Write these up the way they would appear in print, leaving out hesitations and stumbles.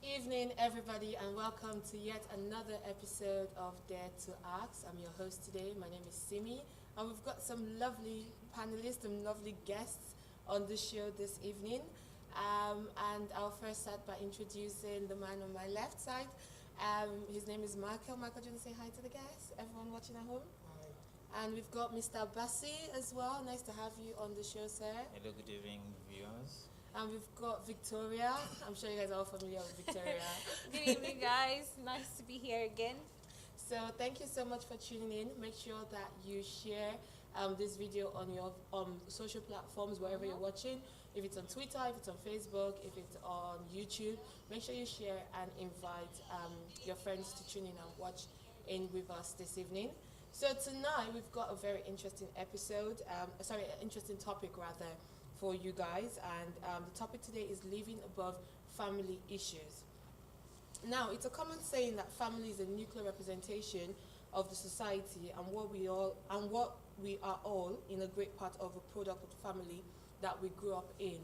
Evening, everybody, and welcome to yet another episode of Dare to Ask. I'm your host today. My name is Simi, and we've got some lovely panelists and lovely guests on the show this evening. And I'll first start by introducing the man on my left side. His name is Michael. Michael, do you want to say hi to the guys? Everyone watching at home? And we've got Mr. Bassi as well. Nice to have you on the show, sir. Hello, good evening, viewers. And we've got Victoria. I'm sure you guys are all familiar with Victoria. Good evening, guys. Nice to be here again. So thank you so much for tuning in. Make sure that you share this video on your social platforms, wherever you're watching. If it's on Twitter, if it's on Facebook, if it's on YouTube, make sure you share and invite your friends to tune in and watch in with us this evening. So tonight we've got a very interesting episode, interesting topic rather, for you guys, and the topic today is living above family issues. Now, it's a common saying that family is a nuclear representation of the society, and what we are all in a great part of a product of the family that we grew up in.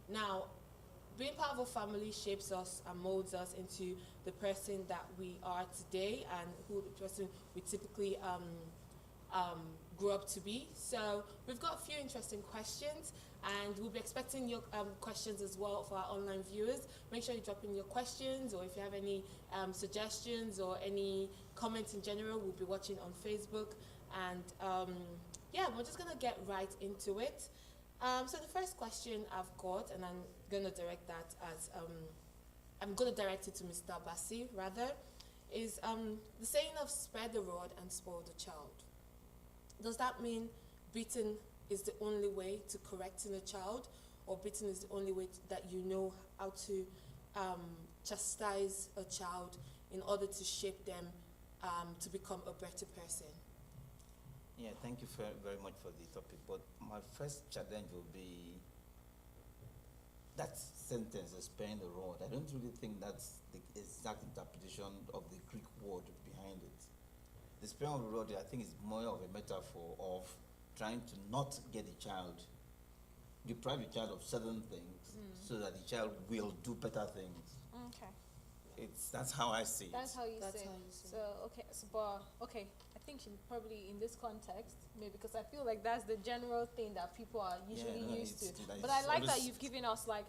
Now, being part of a family shapes us and molds us into the person that we are today and who the person we typically grew up to be. So we've got a few interesting questions, and we'll be expecting your questions as well for our online viewers. Make sure you drop in your questions, or if you have any suggestions or any comments in general, we'll be watching on Facebook. And yeah, we're just gonna get right into it. So the first question I've got, and I'm gonna direct that as I'm gonna direct it to Mr. Bassi rather, is the saying of spare the rod and spoil the child. Does that mean beating is the only way to correcting a child, or beating is the only way that you know how to chastise a child in order to shape them to become a better person? Yeah, thank you very much for the topic. But my first challenge will be that sentence, sparing the rod. I don't really think that's the exact interpretation of the Greek word behind it. The sparing of the rod, I think, is more of a metaphor of trying to not get the child, deprive the child of certain things, so that the child will do better things. Okay. That's how I see it. That's how you That's say. how you say. So okay. I think probably in this context, maybe because I feel like that's the general thing that people are usually used to. But I like that you've given us like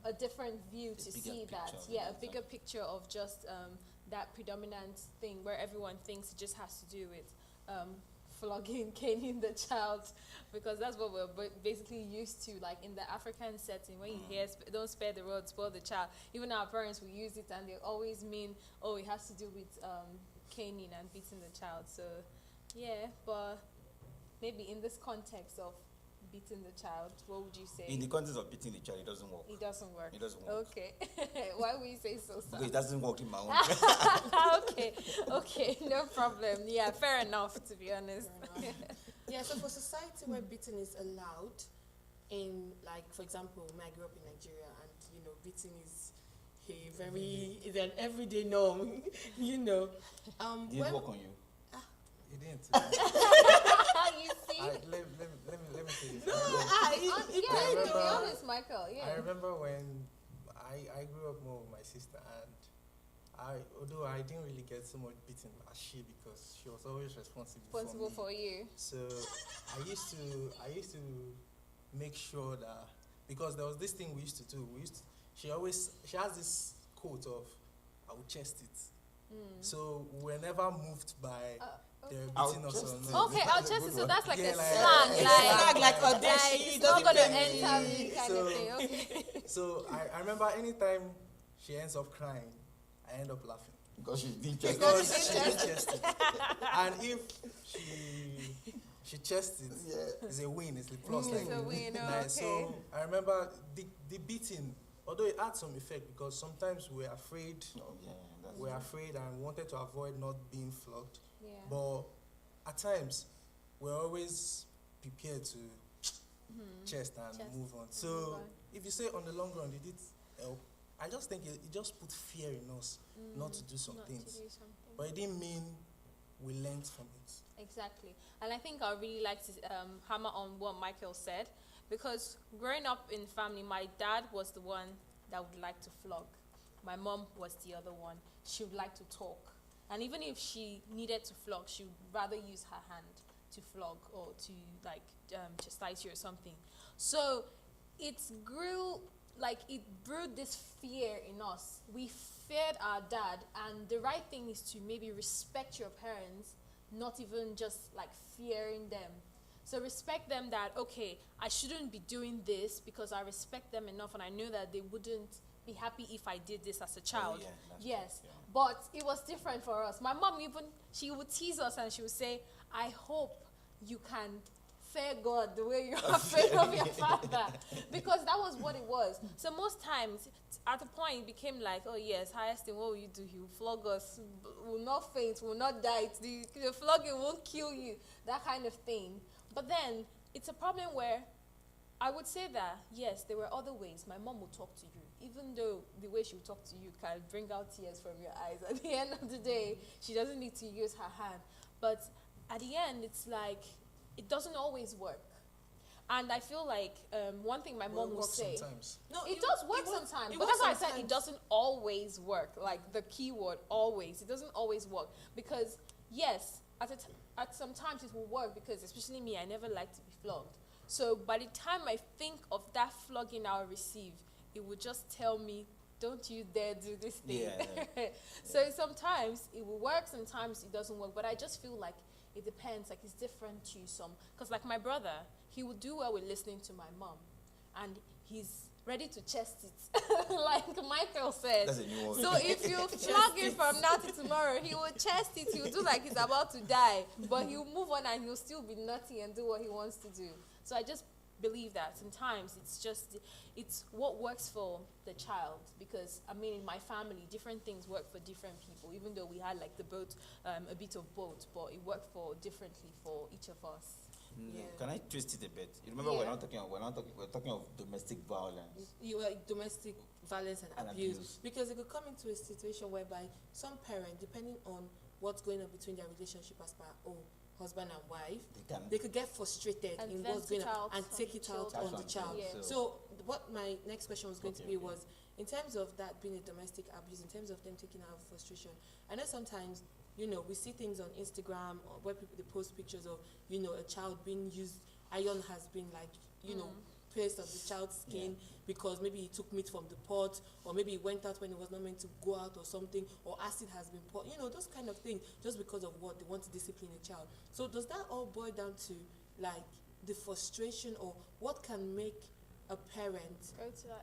a different view to see that. Yeah, a bigger picture of just that predominant thing where everyone thinks it just has to do with flogging, caning the child, because that's what we're basically used to, like in the African setting. When you hear don't spare the rod, spoil the child, even our parents will use it and they always mean, oh, it has to do with caning and beating the child. So yeah, but maybe in this context of beating the child, what would you say? In the context of beating the child, it doesn't work. It doesn't work. It doesn't work. Okay. Why would you say so, sir? Because it doesn't work in my own. Okay, no problem. Yeah, fair enough, to be honest. Yeah, so for society where beating is allowed, in, like, for example, when I grew up in Nigeria, and beating is is an everyday norm. Did it work on you? It didn't. You see? Let me say this. Yeah, to be remember- honest, Michael, yeah. I remember when I grew up more with my sister, and although I didn't really get so much beating as she, because she was always responsible For you. So I used to make sure that, because there was this thing we used to do. She has this quote of, "I will chest it." So we were never moved by the I'll beating us chest or it. no. Okay, I'll just so that's like Yeah, a like- slang, Slang, like like audacious, it's don't not gonna even- enter me kind So- of thing. Okay. So I remember anytime she ends up crying, I end up laughing. Because she didn't just. Because she didn't chest it. And if she chests it, it's a win, it's a plus. It's a win, Nice. okay. So I remember the beating, although it had some effect, because sometimes we're afraid, and wanted to avoid not being flogged. Yeah. But at times, we're always prepared to chest and Chest move on. and So move on. if you say on the long run, it did help. I just think it just put fear in us not to do some Not things. to do something. But it didn't mean we learned from it. Exactly. And I think I really like to hammer on what Michael said, because growing up in family, my dad was the one that would like to flog. my mom was the other one. She would like to talk. And even if she needed to flog, she would rather use her hand to flog or to like chastise you or something. So it brewed this fear in us. We feared our dad, and the right thing is to maybe respect your parents, not even just like fearing them. So respect them that, okay, I shouldn't be doing this because I respect them enough and I know that they wouldn't be happy if I did this as a child. Yes. Yeah. But it was different for us. My mom she would tease us and she would say, I hope you can fear God the way you're afraid of your father. Because that was what it was. So most times, at a point, it became like, oh yes, highest thing, what will you do? He will flog us, will not faint, will not die. The flogging won't kill you. That kind of thing. But then, it's a problem where I would say that, yes, there were other ways. My mom would talk to you. Even though the way she would talk to you can bring out tears from your eyes. At the end of the day, she doesn't need to use her hand. But at the end, it's like, it doesn't always work. And I feel like one thing my mom would say, sometimes. no, it does work sometimes. But that's why I said it doesn't always work. Like the key word, always. It doesn't always work. Because, yes, at some times it will work because, especially me, I never like to be flogged. So by the time I think of that flogging I'll receive, it would just tell me, don't you dare do this thing. Yeah. So sometimes it will work, sometimes it doesn't work. But I just feel like it depends, like it's different to some. Because like my brother, he would do well with listening to my mom. And he's ready to chest it. Like Michael said. That's a new one. So if you flog him from now to tomorrow, he will chest it, he will do like he's about to die. But he'll move on and he'll still be nutty and do what he wants to do. So I just believe that sometimes it's what works for the child, because I mean in my family different things work for different people, even though we had like a bit of both, but it worked for differently for each of us. No, Yeah. can I twist it a bit? You remember Yeah. we're talking of domestic violence. You were domestic violence and And abuse. abuse. Because it could come into a situation whereby some parent, depending on what's going on between their relationship as per husband and wife, they could get frustrated And in vent what's going it on out and on take the it out children. on the child. Yeah. So what my next question was going to Okay, be okay. was, in terms of that being a domestic abuse, in terms of them taking out frustration, I know sometimes, we see things on Instagram or where people, they post pictures of, a child being used, iron has been like, placed on the child's skin because maybe he took meat from the pot, or maybe he went out when he was not meant to go out or something, or acid has been poured, those kind of things, just because of what they want to discipline a child. So does that all boil down to like the frustration, or what can make a parent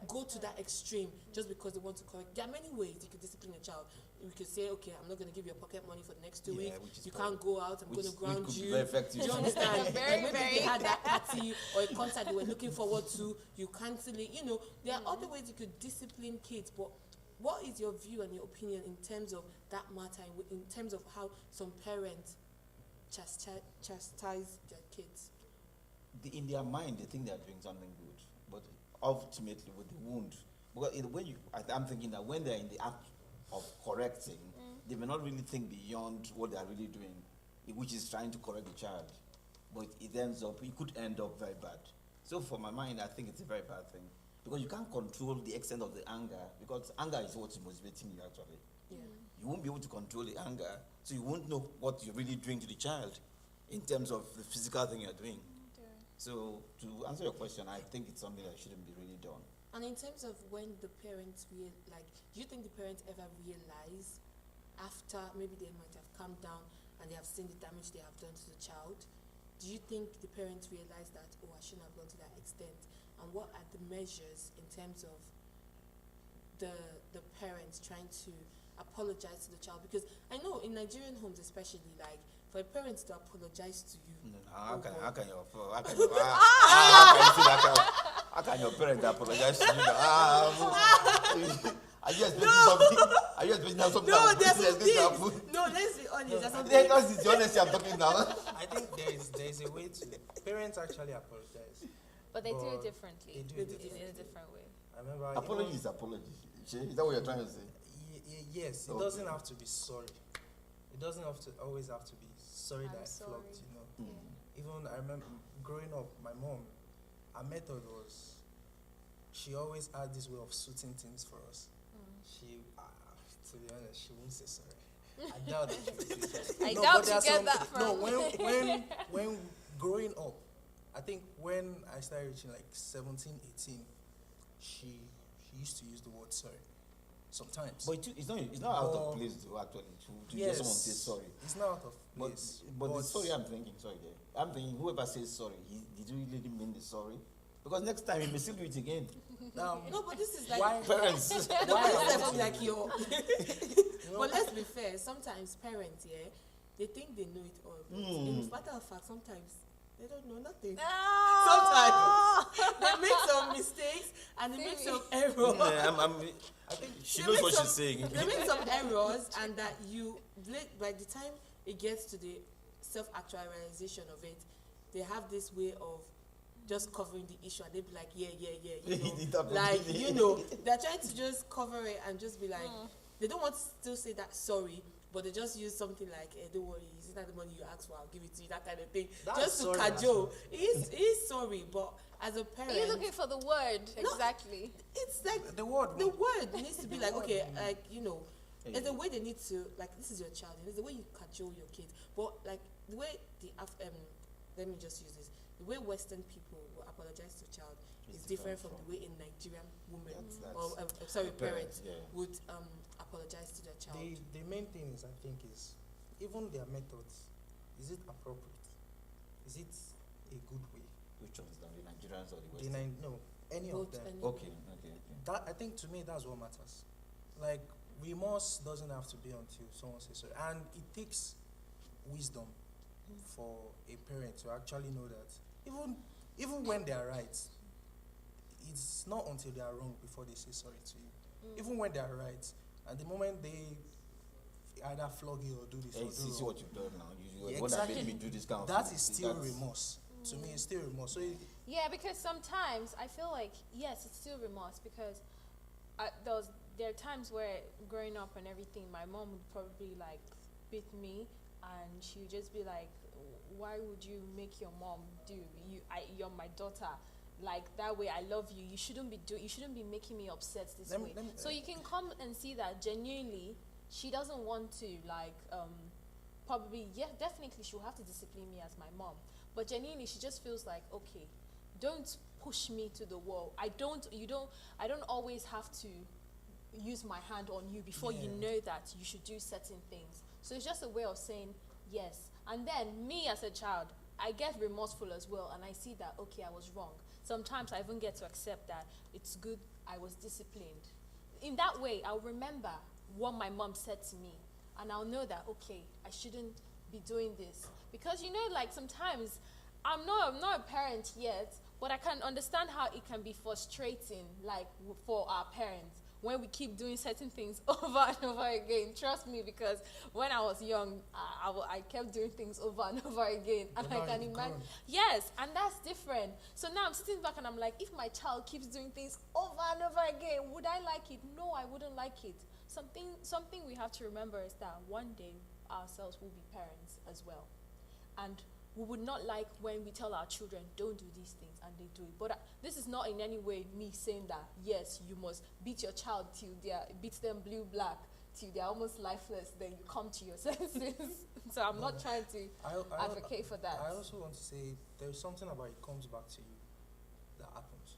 go to that extreme just because they want to correct? There are many ways you could discipline a child. You could say, okay, I'm not going to give you a pocket money for the next 2 weeks. You can't go out. I'm going to ground you. Very effective. Do you understand? Very, Maybe very. they had that party or a concert they were looking forward to. You cancel it. There are other ways you could discipline kids. But what is your view and your opinion in terms of that matter, in terms of how some parents chastise their kids? In their mind, they think they are doing something good, but ultimately with the wound, because I'm thinking that when they're in the act of correcting, they may not really think beyond what they are really doing, which is trying to correct the child, but it could end up very bad. So for my mind, I think it's a very bad thing, because you can't control the extent of the anger, because anger is what's motivating you actually. Yeah. You won't be able to control the anger, so you won't know what you're really doing to the child in terms of the physical thing you're doing. So to answer your question, I think it's something that shouldn't be really done. And in terms of when the parents do you think the parents ever realize after maybe they might have calmed down and they have seen the damage they have done to the child? Do you think the parents realize that, I shouldn't have gone to that extent? And what are the measures in terms of the parents trying to apologize to the child? Because I know in Nigerian homes especially, like, for a parent to apologize to you. No, how can your parent apologize to you? Are you expecting something? Are you expecting something? No, there's some things. No, let's be honest. There's some things. It's the honesty I'm talking now. I think there is a way to parents actually apologize, But they do it differently. They do it in differently. a different way. I remember Apology is apology. Is that what you're trying to say? Yes, it doesn't have to be sorry. It doesn't always have to be sorry I'm that I sorry. flogged, Yeah. Even I remember growing up, my mom, her method was, she always had this way of suiting things for us. To be honest, she won't say sorry. I doubt that she will say sorry. I No, doubt but there you are get some- that from. No, when growing up, I think when I started reaching like 17, 18, she used to use the word sorry sometimes. But it's not out of place to actually to hear someone say sorry. It's not out of place. But the sorry I'm thinking, I'm thinking whoever says sorry, did you really mean the sorry? Because next time he may still do it again. No, but this is like Why? Parents. No, Why but I this is want like to- your. know, But let's be fair. Sometimes parents, they think they know it all. But in matter of fact, sometimes they don't know nothing. Ah! They make some mistakes and they make some errors. I think she knows what she's saying. They make some errors, and that by the time it gets to the self-actualization of it, they have this way of just covering the issue, and they be like, they're trying to just cover it and just be like, they don't want to still say that sorry, but they just use something like, don't worry, is it not the money you asked for? I'll give it to you, that kind of thing. That's just to sorry, cajole. He is sorry, but as a parent, Are you looking for the word? Exactly. it's like the word. needs to be like, word. okay, like, there's a way they need to, like, this is your child, there's a way you cajole your kids, but like the way let me just use this, the way Western people will apologize to a child is different from the way a Nigerian woman parents would apologize to their child. The main thing is, I think, is even their methods. Is it appropriate? Is it a good way? Which ones, the Nigerians or the Western? No, any of them. Okay. That, I think, to me, that's what matters. Like, remorse doesn't have to be until someone says sorry, and it takes wisdom for a parent to actually know that even when they are right, it's not until they are wrong before they say sorry to you. Even when they are right, at the moment they either flog you or do this or do see wrong, what you've done now. You exactly. made me do this kind of that thing. is still remorse. To me, it's still remorse. So Yeah, because sometimes I feel like, yes, it's still remorse, because there are times where growing up and everything, my mom would probably like beat me, and she would just be like, why would you make your mom do, you're my daughter, like that way, I love you, you shouldn't be making me upset this way. So you can come and see that genuinely she doesn't want to, like, probably, yeah, definitely she'll have to discipline me as my mom, but genuinely she just feels like, okay, don't push me to the wall. I don't always have to use my hand on you before you know that you should do certain things. So it's just a way of saying yes. And then me as a child, I get remorseful as well, and I see that, okay, I was wrong. Sometimes I even get to accept that it's good I was disciplined. In that way, I'll remember what my mom said to me, and I'll know that, okay, I shouldn't be doing this. Because, like, sometimes I'm not a parent yet, but I can understand how it can be frustrating, like, for our parents, when we keep doing certain things over and over again. Trust me, because when I was young, I kept doing things over and over again. And I can imagine. Yes, and that's different. So now I'm sitting back and I'm like, if my child keeps doing things over and over again, would I like it? No, I wouldn't like it. Something we have to remember is that one day ourselves will be parents as well. And we would not like when we tell our children, don't do these things, and they do it. But this is not in any way me saying that, yes, you must beat your child till beat them blue, black, till they're almost lifeless, then you come to your senses. So I'm not trying to advocate for that. I also want to say there's something about it comes back to you that happens.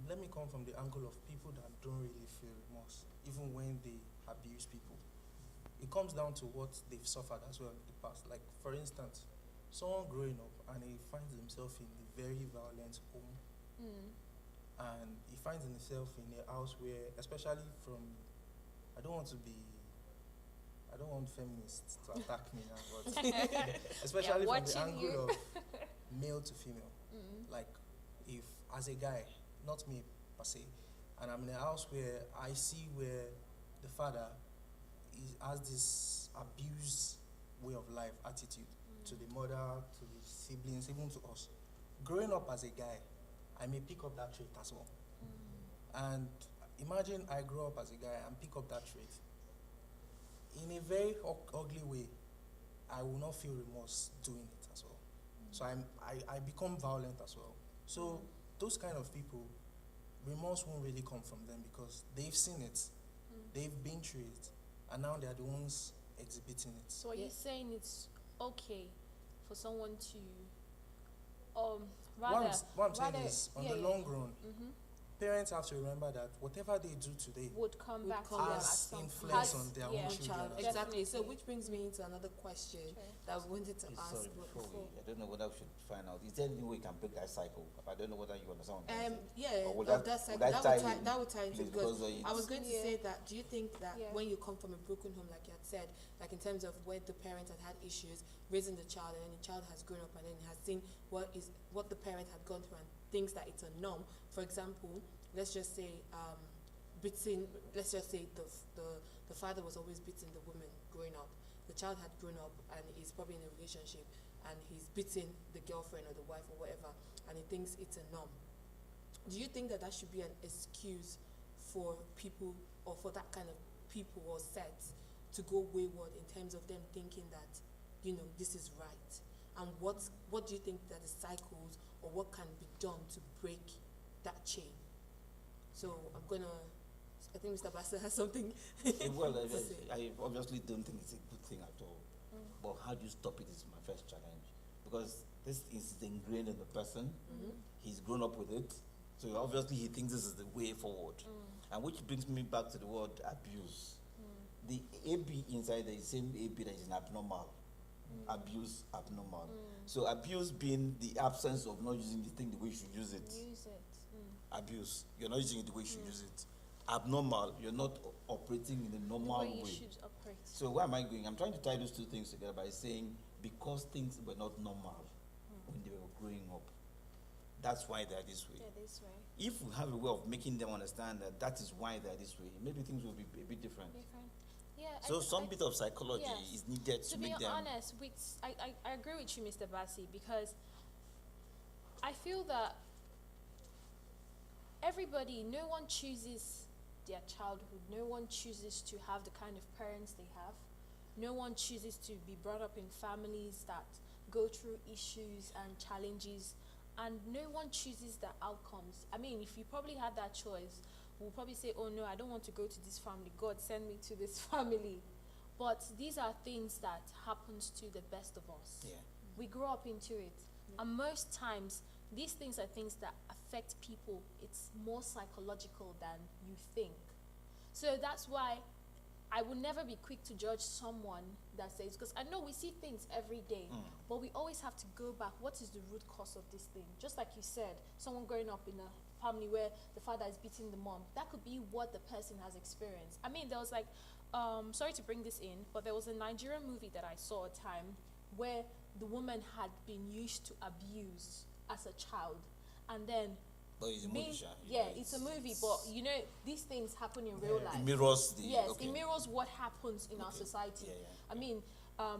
Let me come from the angle of people that don't really feel remorse, even when they abuse people. It comes down to what they've suffered as well in the past. Like, for instance, someone growing up and he finds himself in a very violent home, and he finds himself in a house where, especially from, I don't want feminists to attack me now, but especially from the angle of male to female. Like, if as a guy, not me per se, and I'm in a house where I see where the father has this abused way of life attitude to the mother, to the siblings, even to us. Growing up as a guy, I may pick up that trait as well. And imagine I grow up as a guy and pick up that trait. In a very ugly way, I will not feel remorse doing it as well. So I become violent as well. So those kind of people, remorse won't really come from them because they've seen it. They've been through it, and now they're the ones exhibiting it. So are you saying it's okay for someone to, what I'm saying is, on the long run, parents have to remember that whatever they do today would come back to them at has some influence point. on their Yeah. own children. Child. as well. Exactly. So, Definitely. which brings me into another question that I wanted to ask. Sorry, before I don't know whether we should find out. Is there any way we can break that cycle? I don't know whether you understand. What I'm saying. Yeah, Or would of that- that cycle, would that tie in? that would tie into, Please, because because I was going to Yeah. say that, do you think that Yeah. when you come from a broken home, like you had said, like in terms of where the parent had issues raising the child, and then the child has grown up and then has seen what the parent had gone through and thinks that it's a norm. For example, let's just say the father was always beating the woman growing up. The child had grown up and is probably in a relationship and he's beating the girlfriend or the wife or whatever, and he thinks it's a norm. Do you think that should be an excuse for people, or for that kind of people or sets, to go wayward in terms of them thinking that, this is right? And what do you think that the cycles, or what can be done to break that chain? So I think Mr. Bassett has something Well, to say. I obviously don't think it's a good thing at all. But how do you stop it is my first challenge. Because this is ingrained in the person. He's grown up with it. So obviously he thinks this is the way forward. And which brings me back to the word abuse. The AB inside there is the same AB that is an abnormal. Abuse, abnormal. So abuse being the absence of not using the thing the way you should use it. Use it. Abuse, you're not using it the way you should use it. Abnormal, you're not operating in the normal The way you way. should operate. So where am I going? I'm trying to tie those two things together by saying, because things were not normal when they were growing up, that's why they're this way. Yeah, this way. If we have a way of making them understand that that is why they're this way, maybe things will be a bit different. Different. Yeah. So some bit of psychology yes. is needed to To be make them. honest, I agree with you, Mr. Bassi, because I feel that no one chooses their childhood. No one chooses to have the kind of parents they have. No one chooses to be brought up in families that go through issues and challenges, and no one chooses the outcomes. I mean, if you probably had that choice, we'll probably say, oh no, I don't want to go to this family. God, send me to this family. But these are things that happens to the best of us. Yeah. We grow up into it. And most times, these things are things that affect people. It's more psychological than you think. So that's why I will never be quick to judge someone that says, because I know we see things every day, but we always have to go back. What is the root cause of this thing? Just like you said, someone growing up in a family where the father is beating the mom, that could be what the person has experienced. I mean, there was like, sorry to bring this in, but there was a Nigerian movie that I saw a time where the woman had been used to abuse as a child, and then But it's a movie, Sha. it's a movie, but these things happen in real life. It mirrors the. Yes, okay. it mirrors what happens in our society. Yeah, yeah, I mean,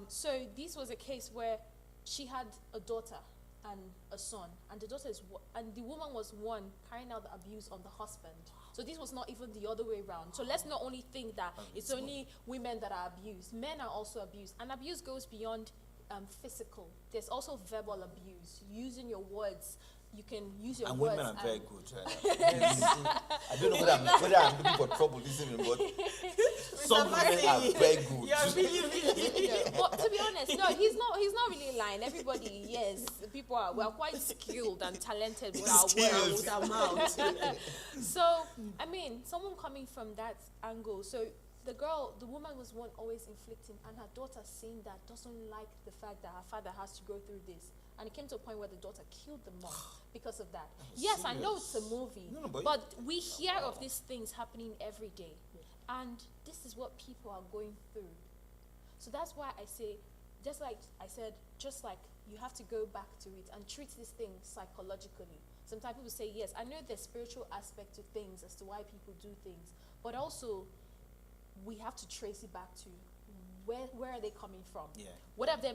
so this was a case where she had a daughter and a son, and the daughter and the woman was one carrying out the abuse on the husband. So this was not even the other way around. So let's not only think that it's only women that are abused. Men are also abused, and abuse goes beyond physical. There's also verbal abuse, using your words. You can use your And words. women are very good. I don't know whether I'm looking for trouble this evening, but some women are very good. You're really But to be honest, no, he's not really lying. Everybody, yes, we're quite skilled and talented with our words, with our mouths. So, I mean, someone coming from that angle, so the woman was one always inflicting, and her daughter seeing that doesn't like the fact that her father has to go through this. And it came to a point where the daughter killed the mom because of that. Yes, I know it's a movie, No, but we hear of these things happening every day. And this is what people are going through. So that's why I say, just like I said, just like you have to go back to it and treat this thing psychologically. Sometimes people say, yes, I know there's spiritual aspect to things as to why people do things, but also we have to trace it back to where are they coming from? Yeah. What have they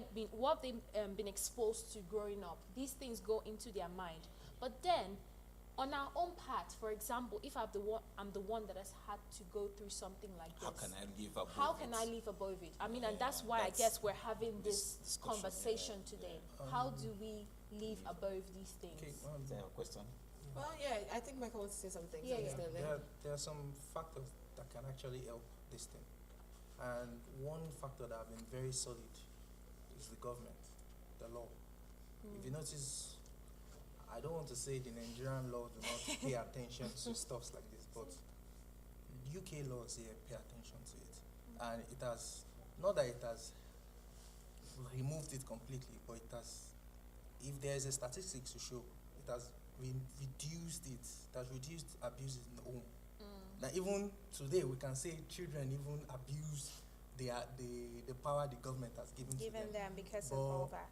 been exposed to growing up? These things go into their mind. But then, on our own part, for example, if I'm the one that has had to go through something like this. How can I live above How can it? I live above it? I mean, and Yeah, that's why I that's guess we're having this discussion, conversation yeah, today. yeah. How do we live above these things? Okay, Is there a question? Well, yeah, I think Michael wants to say something. Yeah, so yeah. Mr. Lee. there are some factors that that can actually help this thing. And one factor that have been very solid is the government, the law. If you notice, I don't want to say the Nigerian law do not pay attention to stuff like this, but UK laws here pay attention to it. And it has, not that it has removed it completely, but it has, if there is a statistics to show, it has reduced it. It has reduced abuse in the home. That even today we can say children even abuse the power the government has given to them because of all that.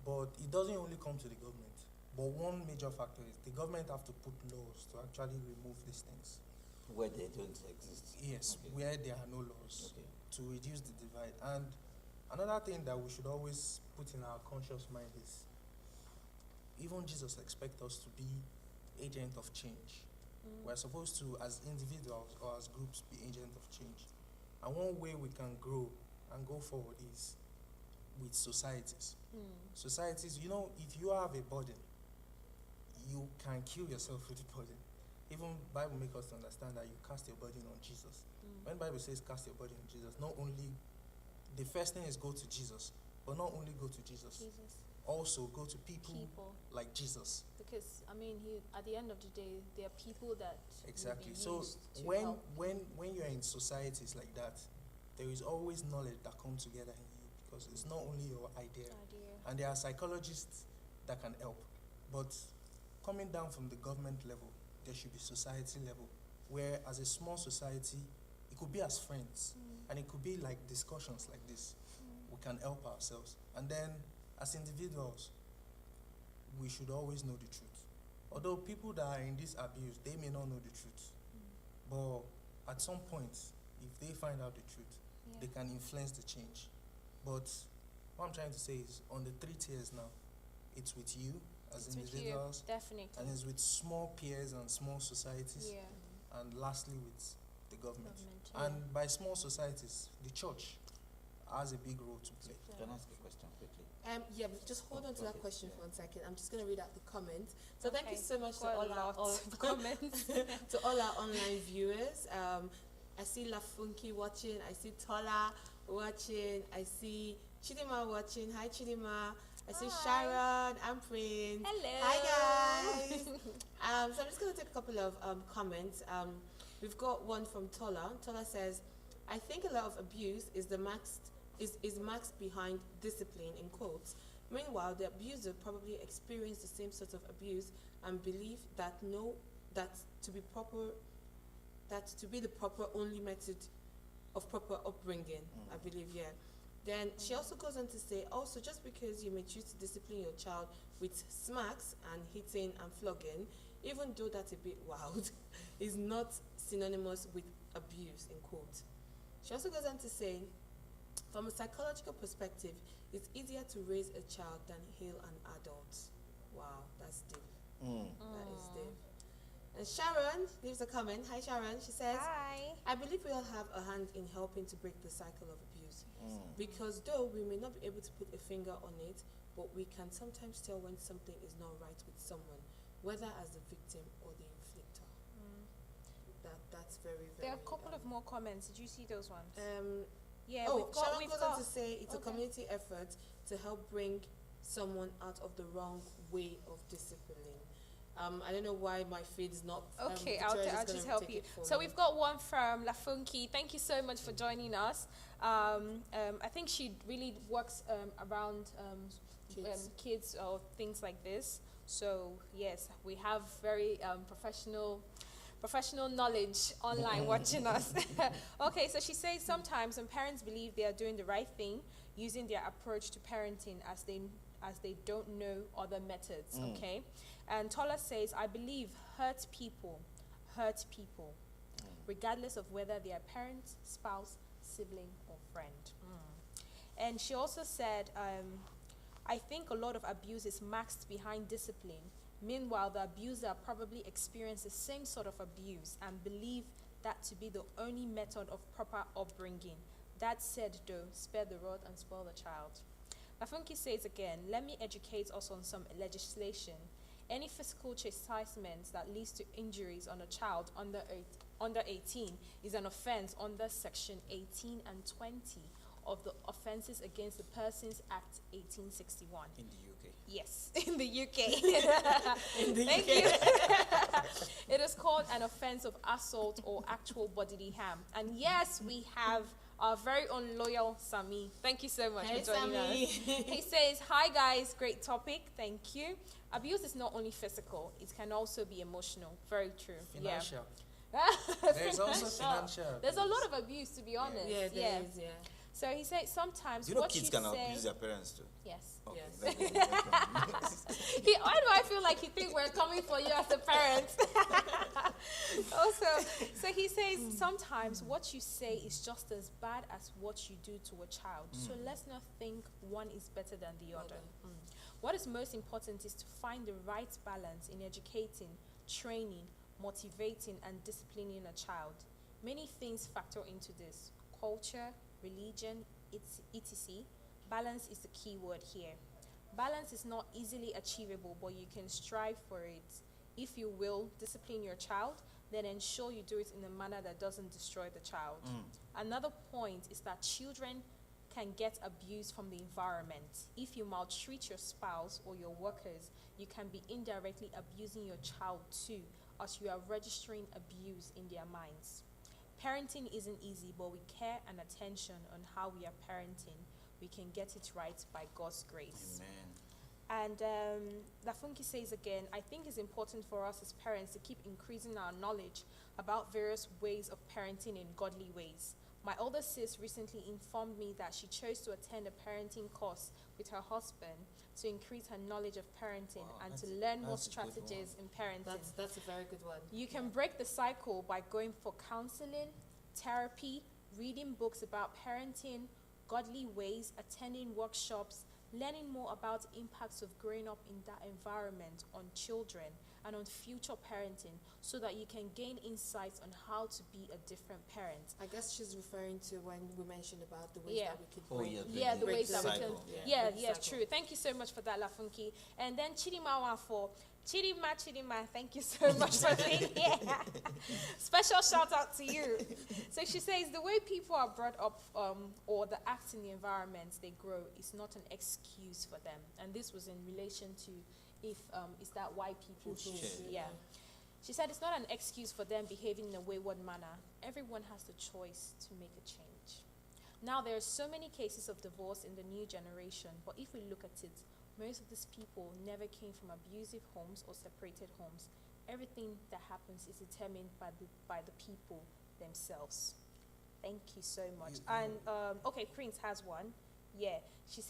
But it doesn't only come to the government. But one major factor is the government have to put laws to actually remove these things. Where they don't exist. Yes, Okay. where there are no laws, Okay. to reduce the divide. And another thing that we should always put in our conscious mind is even Jesus expects us to be agent of change. We're supposed to, as individuals or as groups, be agent of change. And one way we can grow and go forward is with societies. Societies, you know, if you have a burden, you can kill yourself with the burden. Even Bible makes us to understand that you cast your burden on Jesus. When Bible says cast your burden on Jesus, not only, the first thing is go to Jesus, but not only go to Jesus. Also go to people like Jesus. Because I mean, at the end of the day, there are people that Exactly. will be So used to when help. when you're in societies like that, there is always knowledge that comes together in you, because it's not only your idea. And there are psychologists that can help. But coming down from the government level, there should be society level, where as a small society, it could be as friends, and it could be like discussions like this. We can help ourselves. And then as individuals, we should always know the truth. Although people that are in this abuse, they may not know the truth. But at some point, if they find out the truth, they can influence the change. But what I'm trying to say is, on the 3 tiers now, it's with you as It's with individuals, you, definitely. and it's with small peers and small societies, and lastly with the government. And by small societies, the church has a big role to play. Can I ask a question quickly? Yeah, but just hold on to that Okay, question yeah. for 1 second. I'm just going to read out the comments. So thank you Okay, so much to quite a all our lot of comments. to all our online viewers. I see Lafunki watching. I see Tola watching. I see Chidima watching. Hi Chidima. I see Sharon and Prince. Hello. Hi guys. So I'm just going to take a couple of comments. We've got one from Tola. Tola says, I think a lot of abuse is masked behind discipline in quotes. Meanwhile, the abuser probably experienced the same sort of abuse and believe that to be the proper only method of proper upbringing. I believe, yeah. Then she also goes on to say, also just because you may choose to discipline your child with smacks and hitting and flogging, even though that's a bit wild, is not synonymous with abuse in quotes. She also goes on to say, from a psychological perspective, it's easier to raise a child than heal an adult. Wow, that's deep. That is deep. And Sharon leaves a comment. Hi Sharon. She says, Hi. I believe we all have a hand in helping to break the cycle of abuse. Because though we may not be able to put a finger on it, but we can sometimes tell when something is not right with someone, whether as the victim or the inflictor. That's very, very... There are a couple of more comments. Did you see those ones? Yeah, Sharon goes on to say it's a community effort to help bring someone out of the wrong way of disciplining. I don't know why my feed is not... Okay, Victoria's I'll just help you. So we've got one from Lafunki. Thank you so much for joining us. I think she really works around kids or things like this. So yes, we have very professional knowledge online watching us. Okay, so she says sometimes when parents believe they are doing the right thing, using their approach to parenting as they don't know other methods, okay? And Tola says, I believe hurt people, regardless of whether they are parent, spouse, sibling, or friend. And she also said, I think a lot of abuse is masked behind discipline. Meanwhile, the abuser probably experienced the same sort of abuse and believe that to be the only method of proper upbringing. That said, though, spare the rod and spoil the child. Lafunki says again, let me educate us on some legislation. Any physical chastisement that leads to injuries on a child under 18 is an offense under section 18 and 20 of the Offences Against the Persons Act 1861. In the UK. Yes, in the UK. Thank you. It is called an offense of assault or actual bodily harm. And yes, we have our very own loyal Sami. Thank you so much Hey, for joining Sami. us. He says, hi guys, great topic. Thank you. Abuse is not only physical, it can also be emotional. Very true. Financial. Yeah. There's also financial. There's a lot of abuse, to be honest. Yeah, there is, yeah. So he said sometimes Do you know what kids you can say, abuse their parents too? yes. Okay, Yes. very good, very good. Why do I feel like you think we're coming for you as a parent? Also, so he says sometimes what you say is just as bad as what you do to a child. So let's not think one is better than the other. What is most important is to find the right balance in educating, training, motivating, and disciplining a child. Many things factor into this: culture, religion, etc. Balance is the key word here. Balance is not easily achievable, but you can strive for it. If you will discipline your child, then ensure you do it in a manner that doesn't destroy the child. Another point is that children can get abuse from the environment. If you maltreat your spouse or your workers, you can be indirectly abusing your child too, as you are registering abuse in their minds. Parenting isn't easy, but with care and attention on how we are parenting, we can get it right by God's grace. Amen. And Lafunki says again, I think it's important for us as parents to keep increasing our knowledge about various ways of parenting in godly ways. My older sis recently informed me that she chose to attend a parenting course with her husband to increase her knowledge of parenting and to learn more that's a good strategies in parenting. That's a very good one. You can break the cycle by going for counseling, therapy, reading books about parenting, godly ways, attending workshops, learning more about the impacts of growing up in that environment on children and on future parenting, so that you can gain insights on how to be a different parent. I guess she's referring to when we mentioned about the ways Yeah. that we could Oh, break. yeah, Yeah, the break ways the that we can. cycle. Yeah, break the yes, cycle. true. Thank you so much for that, Lafunki. And then Chidima for Chidima, thank you so much for being here. Special shout out to you. So she says the way people are brought up or the acts in the environment they grow is not an excuse for them. And this was in relation to if is that why people do Sure. yeah. She said it's not an excuse for them behaving in a wayward manner. Everyone has the choice to make a change. Now, there are so many cases of divorce in the new generation, but if we look at it, most of these people never came from abusive homes or separated homes. Everything that happens is determined by the people themselves. Thank you so much. And, okay, Prince has one. Yeah,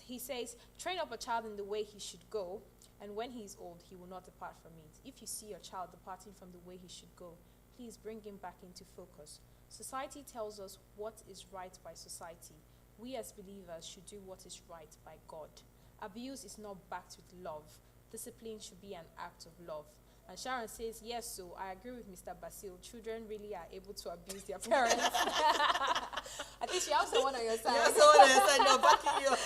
he says, train up a child in the way he should go, and when he is old, he will not depart from it. If you see your child departing from the way he should go, please bring him back into focus. Society tells us what is right by society. We as believers should do what is right by God. Abuse is not backed with love. Discipline should be an act of love. And Sharon says, yes, so I agree with Mr. Basil. Children really are able to abuse their parents. I think she also one on your side. No, backing you up.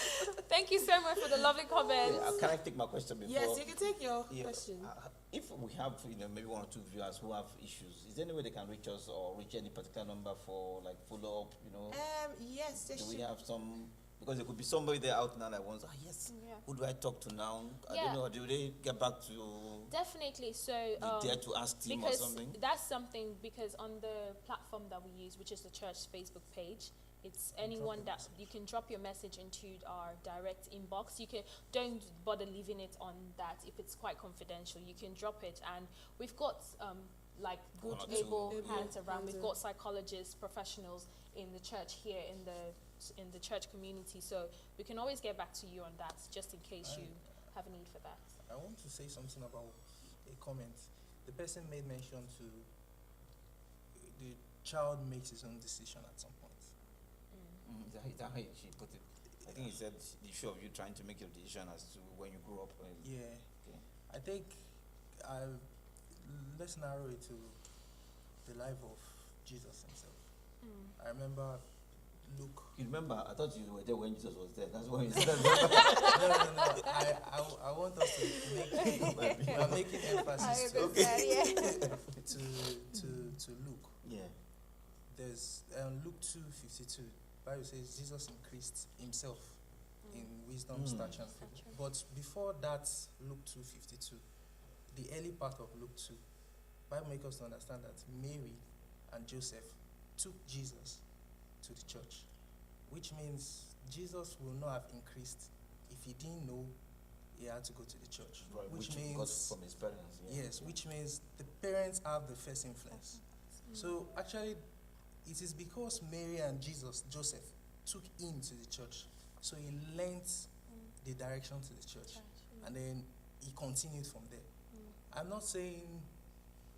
Thank you so much for the lovely comments. Can I take my question before? Yes, you can take your Yeah, question. if we have, maybe one or two viewers who have issues, is there any way they can reach us or reach any particular number for like follow up? Yes, they Do should. we have some? Because there could be somebody there out now that wants. Yes. Yeah. Who do I talk to now? I Yeah. don't know. Do they get back to Definitely. So be there to ask team or because something? that's something, because on the platform that we use, which is the church Facebook page, it's anyone that you can drop your message into our direct inbox. You can, don't bother leaving it on that if it's quite confidential. You can drop it, and we've got like good One or two. able hands around. We've hands got psychologists, professionals in the church here in the church community, so we can always get back to you on that, just in case you have a need for that. I want to say something about a comment. The person made mention to the child makes his own decision at some point. Is that how she put it? I think he said the issue of you trying to make your decision as to when you grew up. Yeah. Okay. I think let's narrow it to the life of Jesus himself. I remember Luke. You remember, I thought you were there when Jesus was there. That's why you said No. I want us to make we are making emphasis to Luke. Yeah. There's Luke 2:52. Bible says Jesus increased himself in wisdom, stature, and favor. But before that, Luke 2:52, the early part of Luke 2, Bible makes us to understand that Mary and Joseph took Jesus to the church, which means Jesus will not have increased if he didn't know he had to go to the church. Right, which means means from his parents. Yeah. yes, which means the parents have the first influence. So actually, it is because Mary and Joseph took him to the church, so he learnt the direction to the church, and then he continued from there. I'm not saying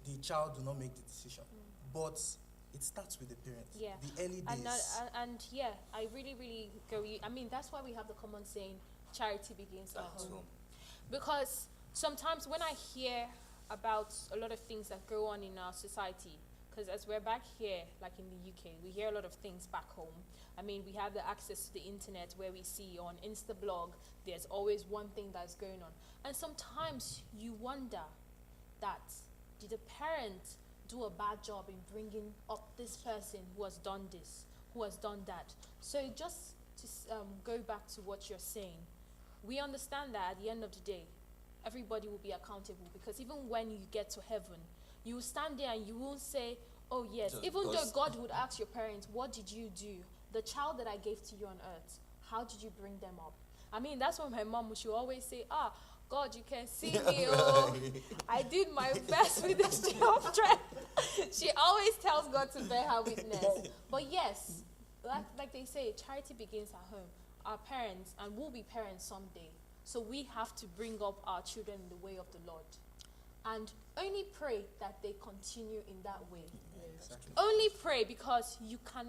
the child do not make the decision, but it starts with the parents. Yeah. The early days. And yeah, I really go. I mean, that's why we have the common saying, charity begins at home. Because sometimes when I hear about a lot of things that go on in our society, because as we're back here, like in the UK, we hear a lot of things back home. I mean, we have the access to the internet where we see on Instablog, there's always one thing that's going on. And sometimes you wonder that, did the parent do a bad job in bringing up this person who has done this, who has done that? So just to go back to what you're saying, we understand that at the end of the day, everybody will be accountable, because even when you get to heaven, you will stand there and you won't say, oh yes, Just even though God would ask your parents, what did you do? The child that I gave to you on earth, how did you bring them up? I mean, that's what my mom, she always say, God, you can see me, I did my best with this children. She always tells God to bear her witness. But yes, like they say, charity begins at home. Our parents, and we'll be parents someday, so we have to bring up our children in the way of the Lord. And only pray that they continue in that way. Yeah, exactly. Only pray, because you try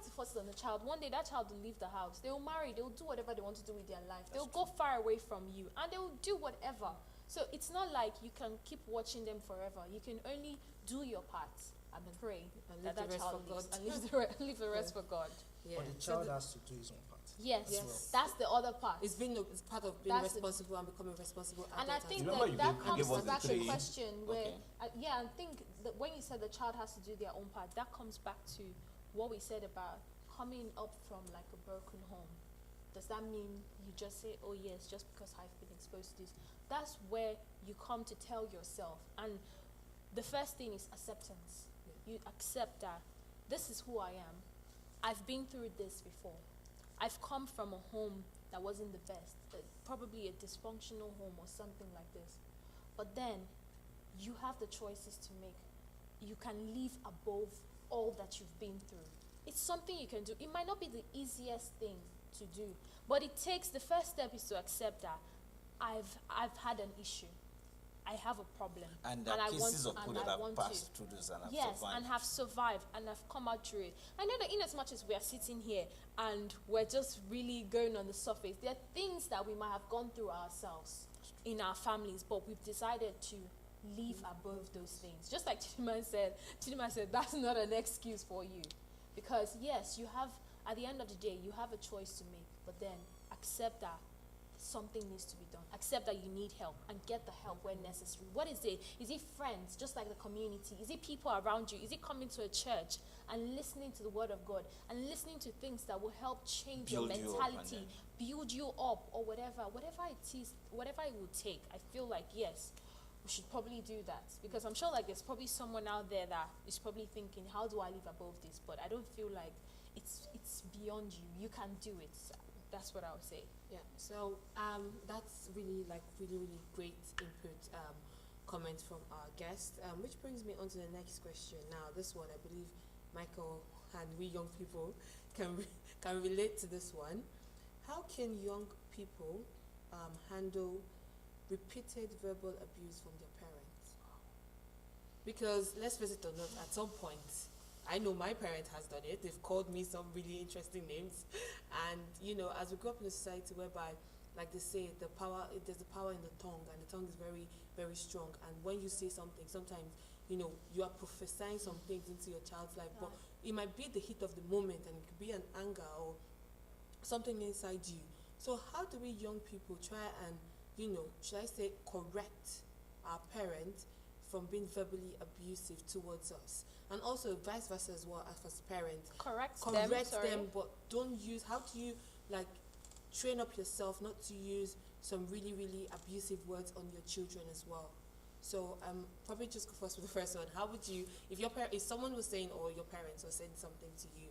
to force it on the child. One day that child will leave the house. They will marry. They will do whatever they want to do with their life. They will go far away from you, and they will do whatever. So it's not like you can keep watching them forever. You can only do your part and pray And that leave the rest child for lives, God. and leave the rest for God. Yeah. But the child has to do his own part. Yes, Yes. that's the other part. It's part of being That's responsible and becoming responsible. And I adult think as Remember well. you that gave- you comes gave us the back to three. the question where, Okay. I think that when you said the child has to do their own part, that comes back to what we said about coming up from like a broken home. Does that mean you just say, oh yes, just because I've been exposed to this? That's where you come to tell yourself. And the first thing is acceptance. You accept that this is who I am. I've been through this before. I've come from a home that wasn't the best, probably a dysfunctional home or something like this. But then you have the choices to make. You can live above all that you've been through. It's something you can do. It might not be the easiest thing to do, but it takes, the first step is to accept that I've had an issue. I have a problem. And there are I cases of and people that I have want passed to. through this and have Yes, survived. and have survived and have come out through it. I know that in as much as we are sitting here and we're just really going on the surface, there are things that we might have gone through ourselves in our families, but we've decided to live above those things. Just like Chidima said, that's not an excuse for you. Because yes, you have, at the end of the day, you have a choice to make, but then accept that something needs to be done. Accept that you need help and get the help where necessary. What is it? Is it friends, just like the community? Is it people around you? Is it coming to a church and listening to the word of God and listening to things that will help change your Build you up mentality, build you up, or whatever it is, whatever it will take? I feel like, yes, we should probably do that, because I'm sure like there's probably someone out there that is probably thinking, how do I live above this? But I don't feel like it's beyond you. You can do it. That's what I would say. Yeah, so that's really great input, comment from our guest, which brings me on to the next question. Now, this one, I believe Michael and we young people can relate to this one. How can young people handle repeated verbal abuse from their parents? Because let's face it or not, at some point, I know my parent has done it. They've called me some really interesting names. And, you know, as we grow up in a society whereby like they say, there's the power in the tongue, and the tongue is very, very strong. And when you say something, sometimes, you know, you are prophesying some things into your child's life, but it might be the heat of the moment, and it could be an anger or something inside you. So how do we young people try and, you know, should I say, correct our parents from being verbally abusive towards us? And also vice versa as well, as parents. Correct them, but don't use, how do you, like, train up yourself not to use some really, really abusive words on your children as well? So probably just go first with the first one. How would you, if someone was saying, or your parents were saying something to you,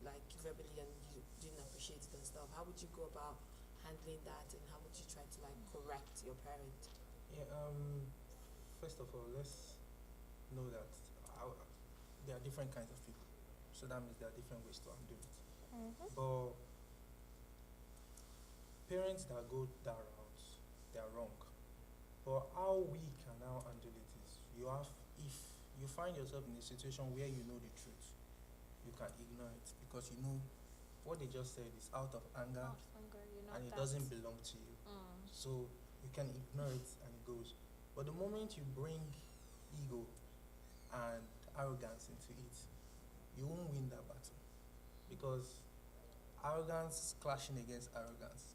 like verbally, and you didn't appreciate it and stuff, how would you go about handling that, and how would you try to like correct your parent? Yeah. First of all, let's know that there are different kinds of people, so that means there are different ways to undo it. But parents that go that route, they are wrong. But how we can now undo it is, if you find yourself in a situation where you know the truth, you can ignore it, because you know what they just said is out of anger, and it doesn't belong to you. So you can ignore it and it goes. But the moment you bring ego and arrogance into it, you won't win that battle, because arrogance clashing against arrogance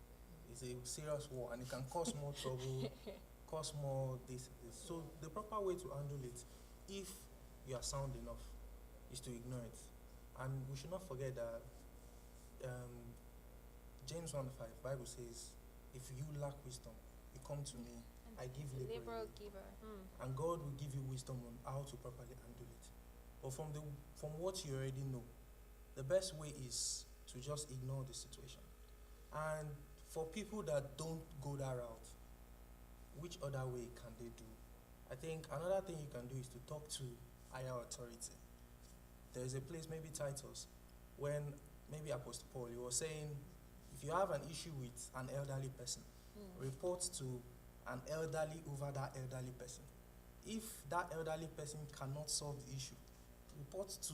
is a serious war, and it can cause more trouble, cause more this. So the proper way to handle it, if you are sound enough, is to ignore it. And we should not forget that James 1:5 Bible says, if you lack wisdom, you come to me, I give liberal giver. And God will give you wisdom on how to properly handle it. But from what you already know, the best way is to just ignore the situation. And for people that don't go that route, which other way can they do? I think another thing you can do is to talk to higher authority. There is a place, maybe Titus, when maybe Apostle Paul, he was saying, if you have an issue with an elderly person, report to an elderly over that elderly person. If that elderly person cannot solve the issue, report to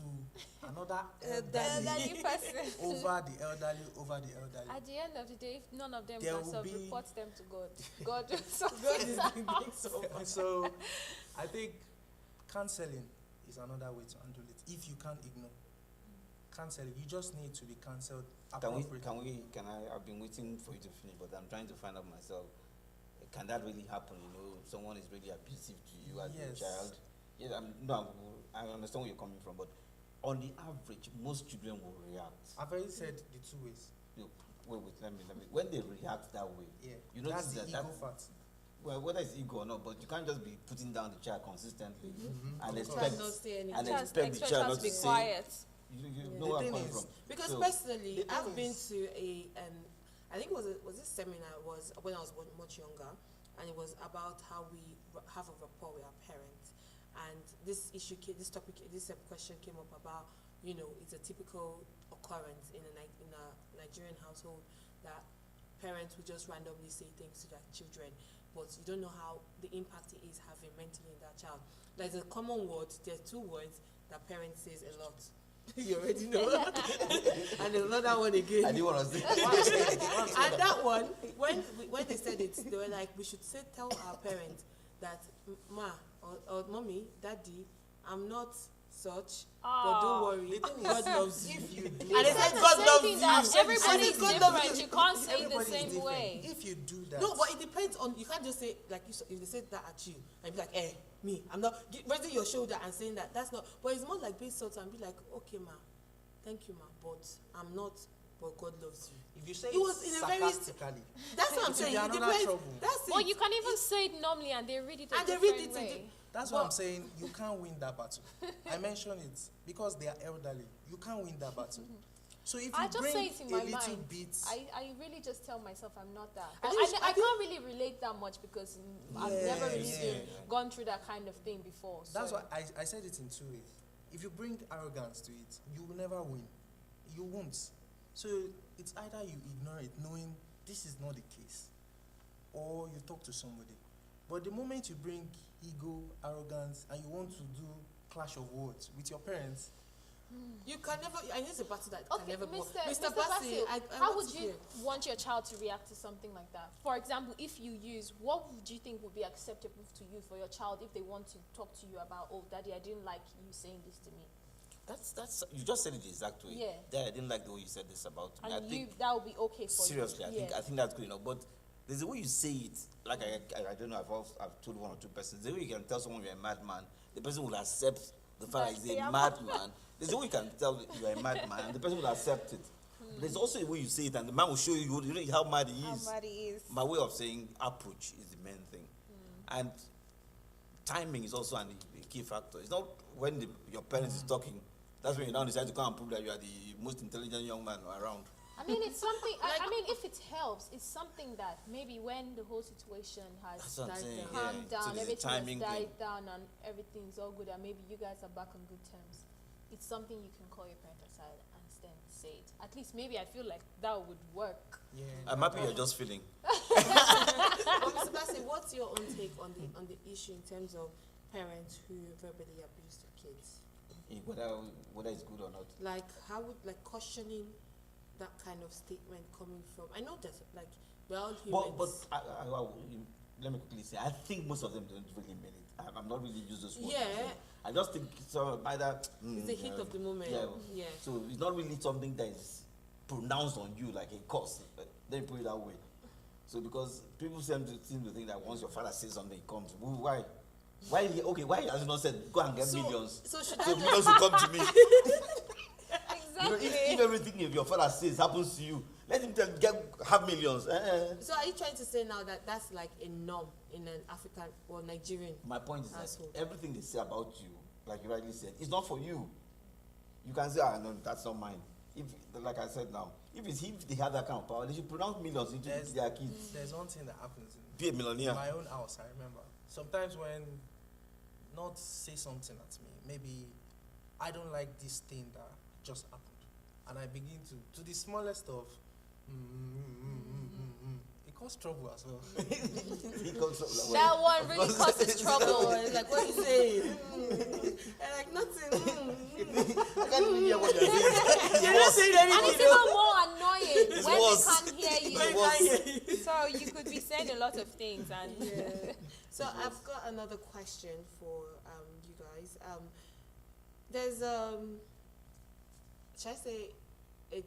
another elderly person over the elderly. At the end of the day, if none of them There can will solve, be- report them to God. God will solve God it. is being so much. So I think counseling is another way to handle it. If you can't ignore counseling, you just need to be counseled appropriately. I've been waiting for you to finish, but I'm trying to find out myself. Can that really happen? You know, someone is really abusive to you as a child. Yes, I understand where you're coming from, but on the average, most children will react. I've already said the two ways. Look, wait, let me. When they react that way, you know that's the ego part. Well, whether it's ego or not, but you can't just be putting down the child consistently and Try expect not say anything. the child not to be to say. quiet. You know where I'm coming from. Because So, personally, the I've thing been to I think it was this seminar was when I was much younger, and it was about how we have a rapport with our parents. And this question came up about, you know, it's a typical occurrence in a Nigerian household that parents will just randomly say things to their children, but you don't know how the impact it is having mentally in that child. There's a common word. There's two words that parents says a lot. You already know. And there's another one again. I didn't want to say. And that one, when they said it, they were like, we should tell our parents that, ma or mommy, daddy, I'm not such, but don't worry, God loves you. If you do And they that, said God loves you. Everybody's God loves different. You can't say it the everybody's same different. way. If you do that, No, but it depends on, you can't just say, like, if they say that at you, and be like, me, I'm not, raising your shoulder and saying that, that's not, but it's more like being sort and be like, okay, ma, thank you, ma, but I'm not, but God loves you. if you say It was in a very, sarcastically, that's what I'm it will be saying, it another depends, trouble. that's it. Well, you can even say it normally and they read it a And they different read it way. that's what I'm saying. You can't win that battle. I mentioned it because they are elderly. You can't win that battle. So if you I just bring say it in a my little mind. bit, I really just tell myself I'm not that. I But think I can't really relate that much because I've never really Yeah. gone through that kind of thing before. that's so. why I said it in two ways. If you bring arrogance to it, you will never win. You won't. So it's either you ignore it, knowing this is not the case, or you talk to somebody. But the moment you bring ego, arrogance, and you want to do clash of words with your parents, You can never. I need a battle that Okay, can never go. Mr. Bassey, Basil, I how want would to you hear. want your child to react to something like that? For example, if you use, what would you think would be acceptable to you for your child if they want to talk to you about, oh, daddy, I didn't like you saying this to me. That's you just said it the exact way. Yeah. Dad, I didn't like the way you said this about me. And I think that would be okay for seriously, you. I think that's good enough. But there's a way you say it. Like I don't know. I've told one or two persons. The way you can tell someone you're a madman, the person will accept the fact that he's a madman. There's a way you can tell you're a madman, and the person will accept it. But there's also a way you say it, and the man will show you how mad he is. How mad he is. My way of saying approach is the main thing, and timing is also a key factor. It's not when your parents is talking. That's when you now decide to come and prove that you are the most intelligent young man around. I mean, it's something, I mean, if it helps, it's something that maybe when the whole situation has That's what I'm saying, calmed yeah. So down, there's a everything has timing died thing. down and everything's all good and maybe you guys are back on good terms, it's something you can call your parent aside and then say it. At least maybe I feel like that would work. Yeah. I'm happy you're just feeling. But Mr. Bassey, what's your own take on the issue in terms of parents who verbally abuse their kids? Whether it's good or not. Like, how would, like, cautioning that kind of statement coming from, I know that, like, we're all humans. But let me quickly say, I think most of them don't really mean it. I'm not really used those words. Yeah. I just think so either It's the heat of the moment. Yeah. Yeah. So it's not really something that is pronounced on you like a curse. Let me put it that way. So because people seem to think that once your father says something, it comes. Why? Why has he not said go and get millions? So should So I millions will come to me. You know, Exactly. if everything if your father says happens to you, let him have millions. So are you trying to say now that that's like a norm in an African or Nigerian? My point is Household. that everything they say about you, like you rightly said, it's not for you. You can say, no, that's not mine. If, like I said now, if they have that kind of power, they should pronounce millions into their kids. There's one thing that happens in Be a millionaire. my own house. I remember sometimes when not say something at me, maybe I don't like this thing that just happened, and I begin to the smallest of it causes trouble as well. That one really causes trouble. It's like, what are you saying? And like, nothing. I can't even hear what you're saying. You're not saying And anything. it's even more annoying It's when worse. they can't hear you. It's worse. So you could be saying a lot of things and Yeah. So I've got another question for you guys. There's should I say it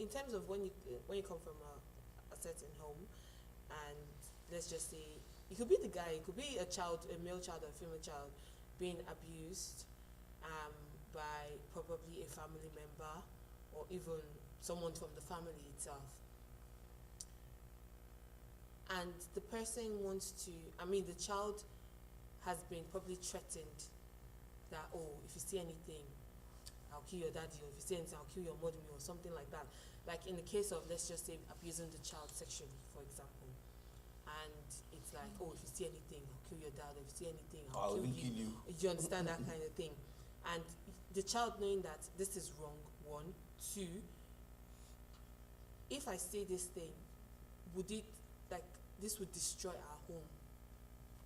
in terms of when you come from a certain home, and let's just say it could be the guy, it could be a male child or a female child being abused by probably a family member or even someone from the family itself. And the person wants to, the child has been probably threatened that, oh, if you see anything, I'll kill your daddy, or if you see anything, I'll kill your mommy, or something like that. Like in the case of, let's just say, abusing the child sexually, for example. And it's like, oh, if you see anything, I'll kill your dad, or if you see anything, I'll kill you. You understand that kind of thing. And the child knowing that this is wrong, one. Two, if I say this thing, this would destroy our home.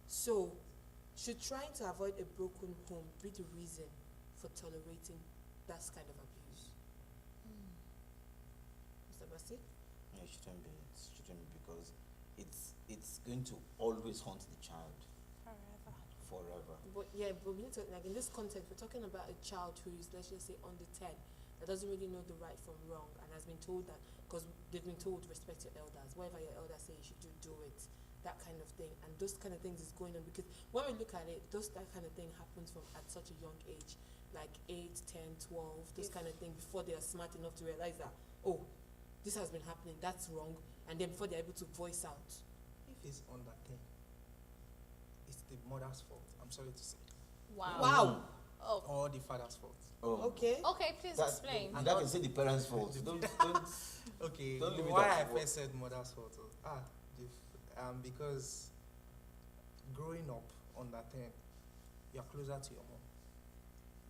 So, should trying to avoid a broken home be the reason for tolerating that kind of abuse? Mr. Bassey? No, it shouldn't be. It shouldn't be because it's going to always haunt the child forever. But we need to, like in this context, we're talking about a child who is, let's just say, under 10, that doesn't really know the right from wrong, and has been told that, because they've been told, respect your elders, whatever your elders say you should do it, that kind of thing. And those kind of things is going on because when we look at it, that kind of thing happens from at such a young age, like 8, 10, 12, those kind of thing, before they are smart enough to realize that, oh, this has been happening, that's wrong, and then before they're able to voice out. If it's under 10, it's the mother's fault. I'm sorry to say. Wow. Oh. Or the father's fault. Oh. Okay. Okay, please explain. And that can say the parents' fault. Don't Okay, Don't leave it why up I to first said mother's fault? Because growing up under 10, you're closer to your mom,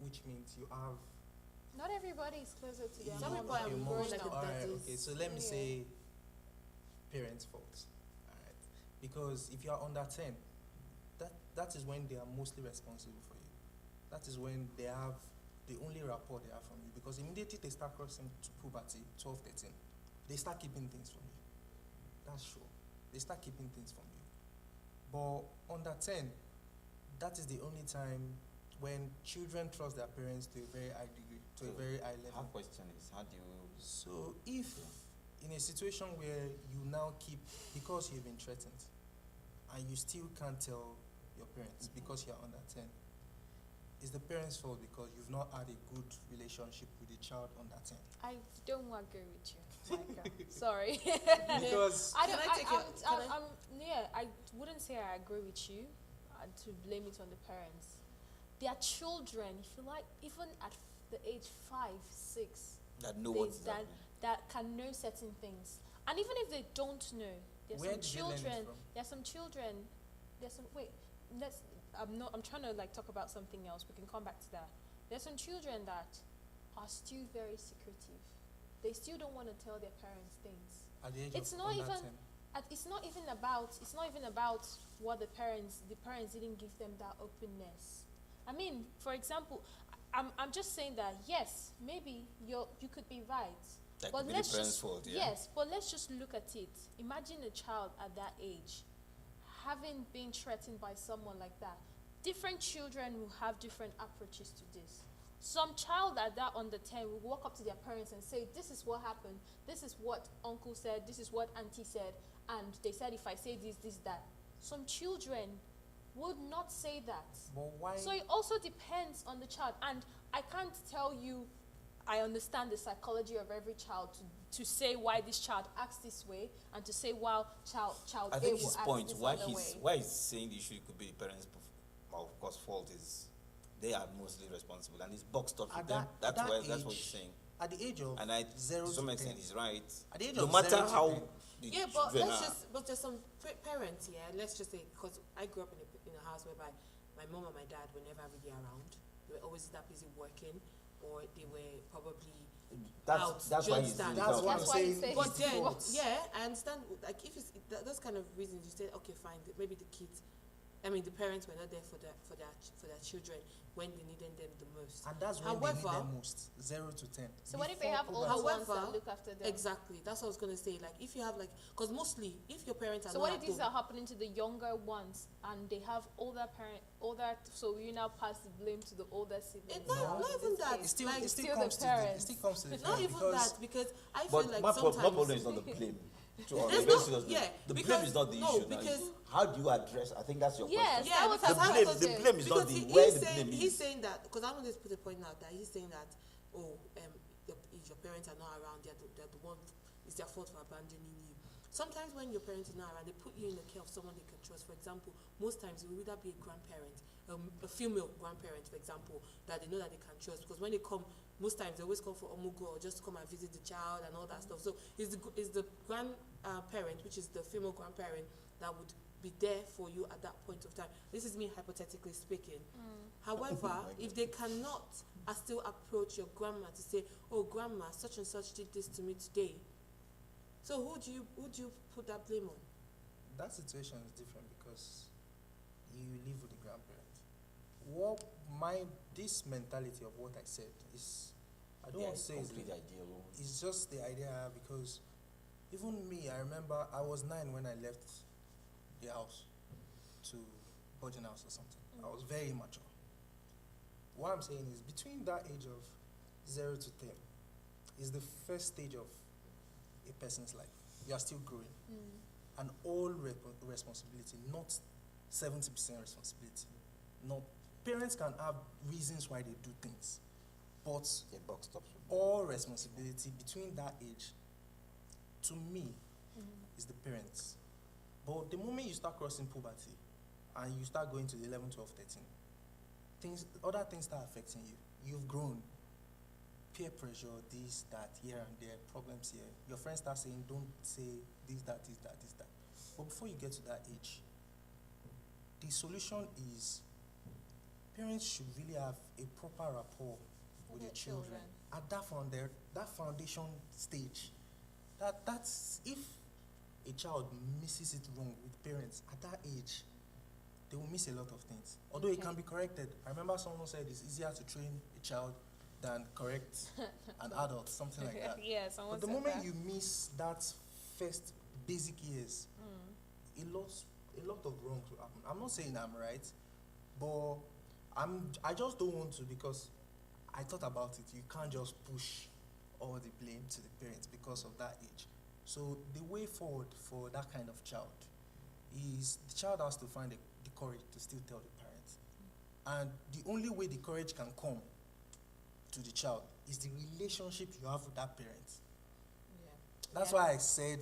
which means you have. Not everybody is closer to their Some mom. people are your growing mom's like a fault. Alright, daddy's. okay, so let me Yeah. say parents' fault. Alright, because if you are under 10, that is when they are mostly responsible for you. That is when they have the only rapport they have from you, because immediately they start crossing to puberty, 12, 13, they start keeping things from you. That's sure. They start keeping things from you. But under 10, that is the only time when children trust their parents to a very high degree, to a very high level. Our question is, how do you... So if in a situation where you now keep, because you've been threatened, and you still can't tell your parents because you're under 10, it's the parents' fault because you've not had a good relationship with the child under 10. I don't agree with you, Micah. Sorry. Because I don't. Can I take it? I wouldn't say I agree with you. To blame it on the parents. Their children, if you like, even at the age 5, 6, That know they- what's that, happening. that can know certain things. And even if they don't know, there's where some did they learn it children. from? There's some children. There's some. Wait. Let's. I'm trying to like talk about something else. We can come back to that. There's some children that are still very secretive. They still don't want to tell their parents things. At the age It's of not under even- 10. It's not even about what the parents didn't give them that openness. I mean, for example, I'm just saying that yes, maybe you could be right. That But could be the let's parents' just fault, yeah? yes, but let's just look at it. Imagine a child at that age having been threatened by someone like that. Different children will have different approaches to this. Some child at that under 10 will walk up to their parents and say, this is what happened, this is what uncle said, this is what auntie said, and they said if I say this, that. Some children would not say that. But why? So it also depends on the child. And I can't tell you, I understand the psychology of every child to say why this child acts this way, and to say why child I A think will his act point, this why other he's way. why he's saying the issue could be the parents' of course fault is they are mostly responsible, and it's boxed up with At them. that- at That's that why that's what age, he's saying. At the age of And I, 0 to some to extent, 10, he's right. at the age No of matter 0 to how 10, the Yeah, but children let's are, just, but there's some parents here, let's just say, because I grew up in a house whereby my mom and my dad were never really around. They were always that busy working, or they were probably out. that's Do you why he's understand? doing That's it. why I'm That's why he's saying saying But it's then, default. yeah, I understand. Like, if it's those kind of reasons, you say, okay, fine. Maybe the kids, I mean, the parents were not there for their children when they needed them the most. And that's when they need However- them most, 0 to 10. So what if they Before have older puberty. ones that However, look after them? Exactly. That's what I was gonna say. Like, if you have because mostly, if your parents are So not what if at these home, are happening to the younger ones and they have older so you now pass the blame to the older siblings? It's not in even this that. case? It still, Like, it still still the comes to the, it parents. still comes to the it's not parent, even because that, because I feel But like my sometimes problem is not the blame. To It's be very not- serious, yeah, the blame because- is not the no, issue. Now. because- It's how do you address? I think that's your Yes, question. Yeah, that was because how I I was The it. blame is not because the where he's the saying blame he's is. saying that because I want to put a point out that he's saying that if your parents are not around, they're the one, it's their fault for abandoning you. Sometimes when your parents are not around, they put you in the care of someone they can trust. For example, most times it will either be a grandparent, a female grandparent, for example, that they know that they can trust. Because when they come, most times they always come for omugo or just to come and visit the child and all that stuff. So it's the grandparent, which is the female grandparent, that would be there for you at that point of time. This is me hypothetically speaking. However, if they cannot, I still approach your grandma to say, "Oh, grandma, such and such did this to me today." So who do you put that blame on? that situation is different because you live with the grandparent. This mentality of what I said is, I don't Yeah, want to it's say it's completely ideal. it's just the idea I have, because even me, I remember I was 9 when I left the house to boarding house or something. I was very immature. What I'm saying is, between that age of 0 to 10 is the first stage of a person's life. You are still growing. And all responsibility, not 70% responsibility. Not parents can have reasons why they do things, but The box stops. all responsibility between that age, to me, is the parents. But the moment you start crossing puberty and you start going to the 11, 12, 13, other things start affecting you. You've grown. Peer pressure, this, that, here and there, problems here. Your friends start saying, don't say this, that, this, that, this, that. But before you get to that age, the solution is parents should really have a proper rapport with their their children. children. At that foundation stage. That's if a child misses it wrong with parents at that age, they will miss a lot of things. Although it Okay. can be corrected. I remember someone said it's easier to train a child than correct an adult, something like that. Yeah, someone But the said moment that. you miss that first basic years, a lot of wrongs will happen. I'm not saying I'm right, but I just don't want to, because I thought about it. You can't just push all the blame to the parents because of that age. So the way forward for that kind of child is the child has to find the courage to still tell the parents. And the only way the courage can come to the child is the relationship you have with that parent. Yeah. That's Yeah. why I said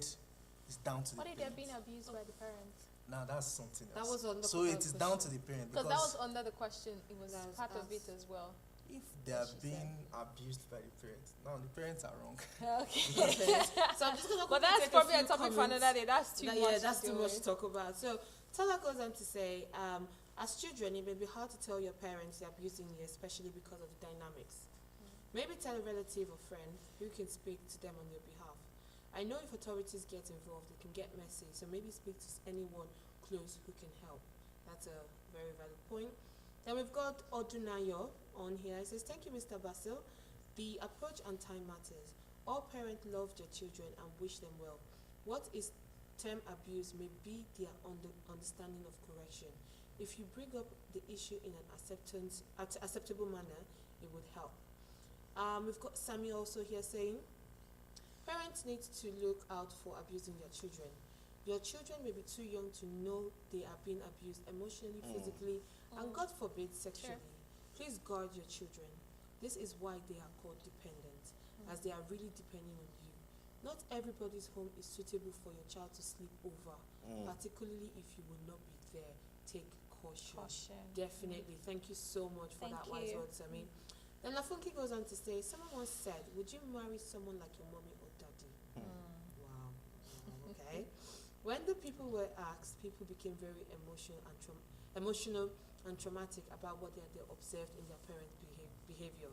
it's down to What the if they're parents. being abused by the parents? Now that's something else. That was on the so it is question. down to the parent, Because that was under the question. It was That was part of it asked. as well. if they What are she being abused by the parents, now the parents are wrong. Okay. So I'm just gonna But quickly that's take probably a few topic for comments. another day. That's too much. Yeah, that's to too deal much to with. talk about. So Tala goes on to say, as children, it may be hard to tell your parents they're abusing you, especially because of the dynamics. Maybe tell a relative or friend who can speak to them on your behalf. I know if authorities get involved, it can get messy, so maybe speak to anyone close who can help. That's a very valid point. Then we've got Odunayo on here. It says, thank you, Mr. Basil. The approach and time matters. All parents love their children and wish them well. What is term abuse may be their understanding of correction. If you bring up the issue in an acceptable manner, it would help. We've got Sammy also here saying, parents need to look out for abusing their children. Your children may be too young to know they are being abused emotionally, physically, and God forbid sexually. Please guard your children. This is why they are called dependent, as they are really depending on you. Not everybody's home is suitable for your child to sleep over, particularly if you will not be there. Take caution. Definitely. Thank you so much for Thank that wise you. words, Sammy. Then Lafunki goes on to say, someone once said, would you marry someone like your mommy or daddy? Wow. Okay. When the people were asked, people became very emotional and traumatic about what they observed in their parents' behavior.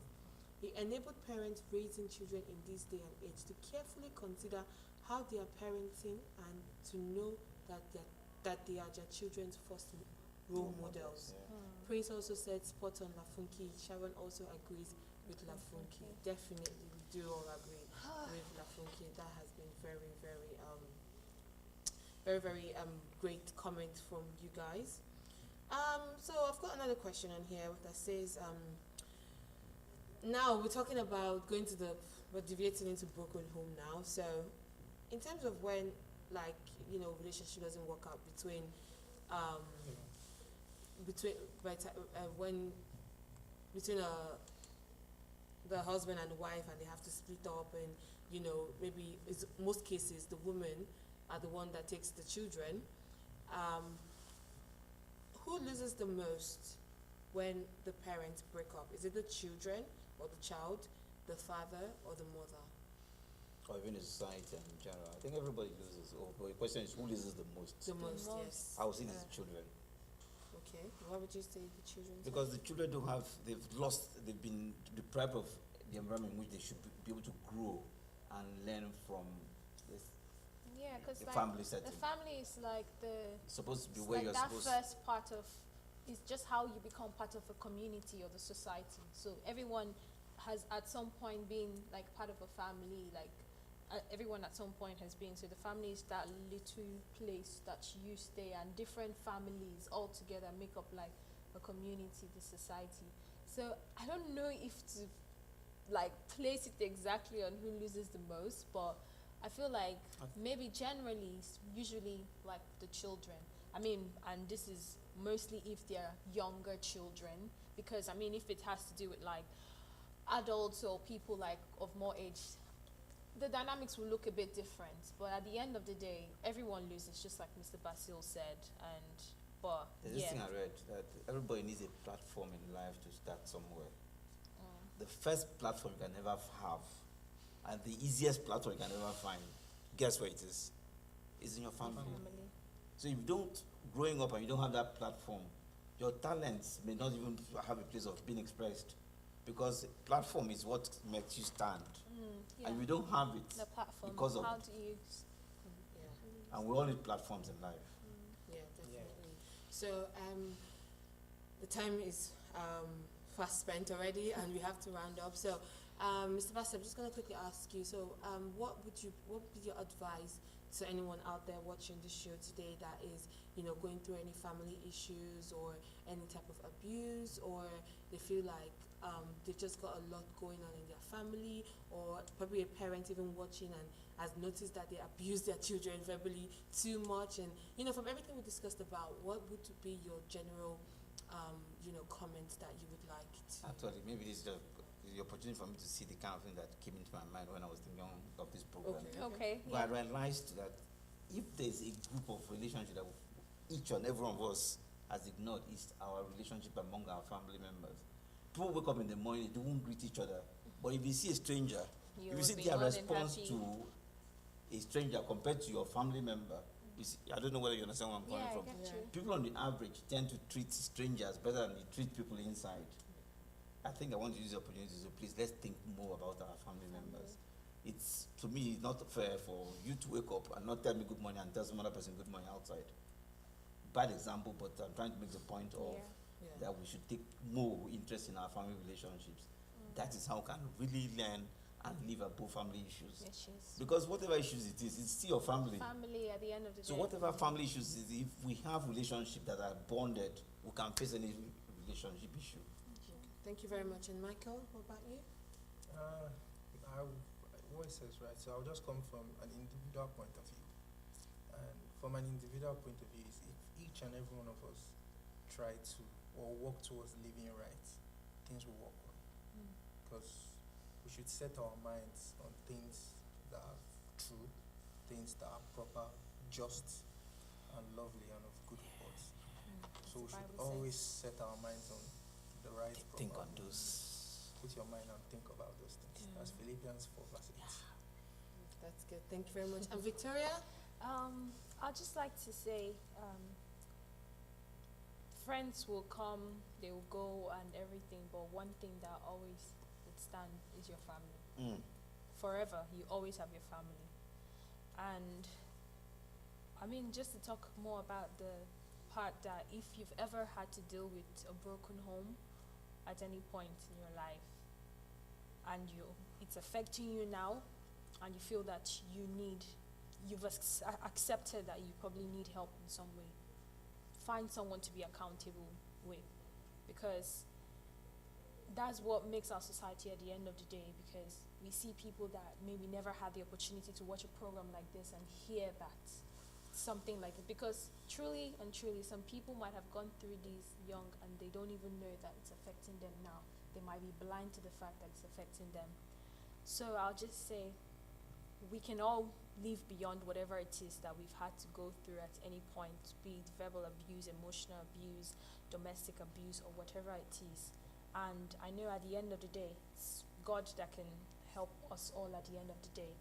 It enabled parents raising children in this day and age to carefully consider how they are parenting and to know that they are their children's first role models. Prince also said, spot on Lafunki. Sharon also agrees with Lafunki. Definitely, we do all agree with Lafunki. That has been very, very great comment from you guys. So I've got another question on here that says, now we're talking about we're deviating into broken home now. So in terms of when, like, relationship doesn't work out between the husband and the wife, and they have to split up, and maybe it's most cases the woman are the one that takes the children. Who loses the most when the parents break up? Is it the children or the child, the father or the mother? Or even the society in general. I think everybody loses. But the question is, who loses the most? The most, yes. I would say it's the children. Okay. Why would you say the children? Because the children they've been deprived of the environment in which they should be able to grow and learn from this. Yeah, because the family setting. The family is like supposed to be it's where like you're that supposed first part of, is just how you become part of a community or the society. So everyone has at some point been like part of a family, like everyone at some point has been. So the family is that little place that you stay, and different families all together make up like a community, the society. So I don't know if to like place it exactly on who loses the most, but I feel like maybe generally, usually like the children. I mean, and this is mostly if they're younger children, because I mean, if it has to do with like adults or people like of more age, the dynamics will look a bit different. But at the end of the day, everyone loses, just like Mr. Basil said. There's this thing I read, that everybody needs a platform in life to start somewhere. The first platform you can never have, and the easiest platform you can ever find, guess where it is? It's in your family. So if you don't, growing up and you don't have that platform, your talents may not even have a place of being expressed, because platform is what makes you stand. And we don't have it. The platform, because of how do you... And we all need platforms in life. Yeah, definitely. So the time is fast spent already, and we have to round up. So, Mr. Bassett, I'm just going to quickly ask you. So, what would be your advice to anyone out there watching the show today that is, going through any family issues or any type of abuse, or they feel like they've just got a lot going on in their family, or probably a parent even watching and has noticed that they abuse their children verbally too much, and from everything we discussed about, what would be your general comments that you would like to? Actually, maybe this is just the opportunity for me to see the kind of thing that came into my mind when I was thinking of this program. Okay. But I realized that if there's a group of relationships that each and every one of us has ignored, is our relationship among our family members. People wake up in the morning, they won't greet each other. But if you see a stranger, if you see their response to a stranger compared to your family member, you see, I don't know whether you understand where I'm coming from. People on the average tend to treat strangers better than they treat people inside. I think I want to use the opportunity, so please let's think more about our family members. It's, to me, it's not fair for you to wake up and not tell me good morning and tell some other person good morning outside. Bad example, but I'm trying to make the point of that we should take more interest in our family relationships. That is how we can really learn and live above family issues. Because whatever issues it is, it's still your family. Family at the end of the day. So whatever family issues is, if we have relationships that are bonded, we can face any relationship issue. Thank you very much. And Michael, what about you? What it says, right? So I'll just come from an individual point of view. And from an individual point of view, is if each and every one of us try to or work towards living right, things will work well. Because we should set our minds on things that are true, things that are proper, just, and lovely, and of good report. So we should always set our minds on the right. Think on those. Put your mind and think about those things. That's Philippians 4 verse 8. That's good. Thank you very much. And Victoria? I'd just like to say, friends will come, they will go and everything, but one thing that always would stand is your family. Forever, you always have your family. And I mean, just to talk more about the part that if you've ever had to deal with a broken home at any point in your life, and it's affecting you now, and you feel that you've accepted that you probably need help in some way, find someone to be accountable with, because that's what makes our society at the end of the day, because we see people that maybe never had the opportunity to watch a program like this and hear that something like it, because truly and truly some people might have gone through these young and they don't even know that it's affecting them now. They might be blind to the fact that it's affecting them. So I'll just say we can all live beyond whatever it is that we've had to go through at any point, be it verbal abuse, emotional abuse, domestic abuse, or whatever it is. And I know at the end of the day, it's God that can help us all at the end of the day.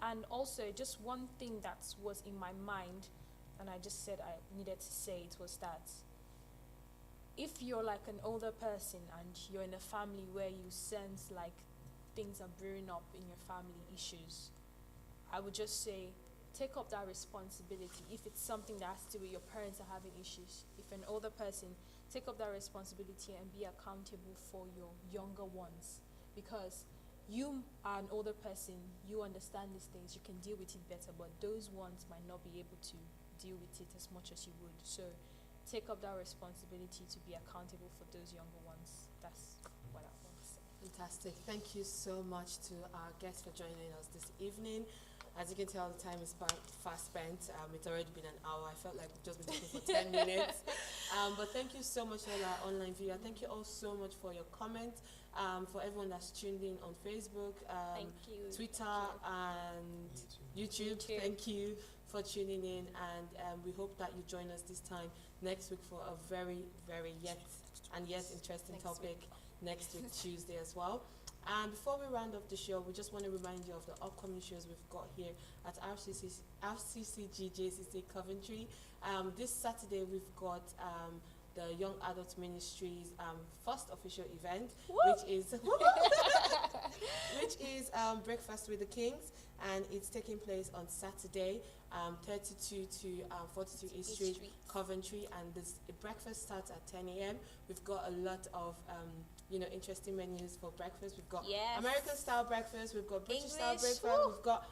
And also, just one thing that was in my mind, and I just said I needed to say it, was that if you're like an older person and you're in a family where you sense like things are brewing up in your family issues, I would just say take up that responsibility. If it's something that has to do with your parents are having issues, if an older person, take up that responsibility and be accountable for your younger ones, because you are an older person, you understand these things, you can deal with it better, but those ones might not be able to deal with it as much as you would. So take up that responsibility to be accountable for those younger ones. That's what I want to say. Fantastic. Thank you so much to our guests for joining us this evening. As you can tell, the time is fast spent. It's already been an hour. I felt like we've just been talking for 10 minutes. But thank you so much to all our online viewers. Thank you all so much for your comments. For everyone that's tuned in on Facebook, Thank you. Twitter, and YouTube. Thank you for tuning in. And we hope that you join us this time next week for a very, very yet interesting topic next week, Tuesday as well. And before we round off the show, we just want to remind you of the upcoming shows we've got here at RCCG JCC Coventry. This Saturday, we've got the Young Adult Ministries first official event, which is Breakfast with the Kings, and it's taking place on Saturday, 32 to 42 East Street, Coventry, and this breakfast starts at 10 a.m. We've got a lot of interesting menus for breakfast. We've got American style breakfast, we've got British style breakfast, we've got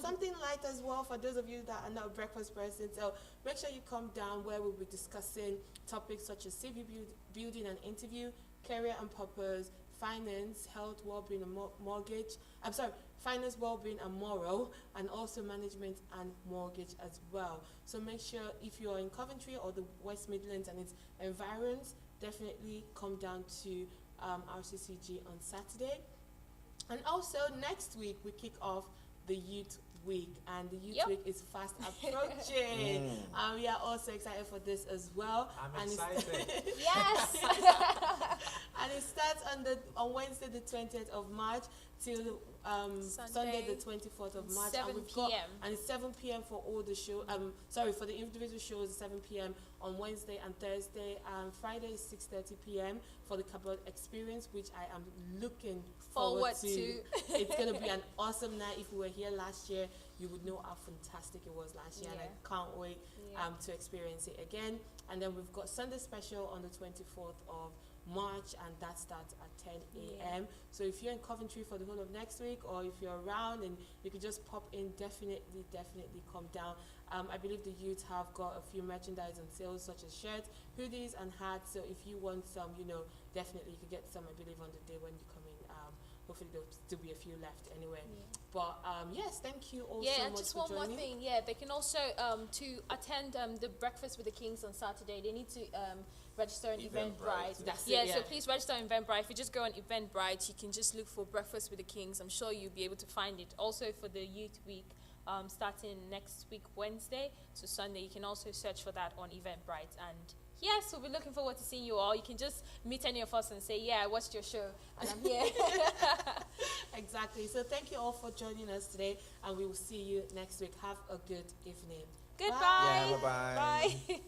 something light as well for those of you that are not a breakfast person. So make sure you come down, where we'll be discussing topics such as CV building and interview, career and purpose, finance, health, well-being and mortgage. Finance, well-being and moral, and also management and mortgage as well. So make sure, if you're in Coventry or the West Midlands and its environs, definitely come down to RCCG on Saturday. And also next week we kick off the Youth Week, and the Youth Week is fast approaching. We are also excited for this as well. I'm excited. Yes. And it starts on Wednesday the 20th of March till Sunday the 24th of March. 7 p.m. And it's 7 p.m. for all the show. For the individual shows, 7 p.m. on Wednesday and Thursday. Friday is 6:30 p.m. for the Cabot Experience, which I am looking forward to. It's going to be an awesome night. If we were here last year, you would know how fantastic it was last year, and I can't wait to experience it again. And then we've got Sunday special on the 24th of March, and that starts at 10 a.m. So if you're in Coventry for the whole of next week, or if you're around and you could just pop in, definitely come down. I believe the youth have got a few merchandise on sales, such as shirts, hoodies and hats. So if you want some, definitely you could get some, I believe, on the day when you come in. Hopefully there'll still be a few left anyway. But yes, thank you all so much for joining. And just one more thing. They can also to attend the Breakfast with the Kings on Saturday, they need to register on Eventbrite. So please register on Eventbrite. If you just go on Eventbrite, you can just look for Breakfast with the Kings. I'm sure you'll be able to find it. Also for the Youth Week, starting next week Wednesday to Sunday, you can also search for that on Eventbrite. And yes, we'll be looking forward to seeing you all. You can just meet any of us and say, I watched your show and I'm here. Exactly. So thank you all for joining us today, and we will see you next week. Have a good evening. Goodbye. Bye. Bye.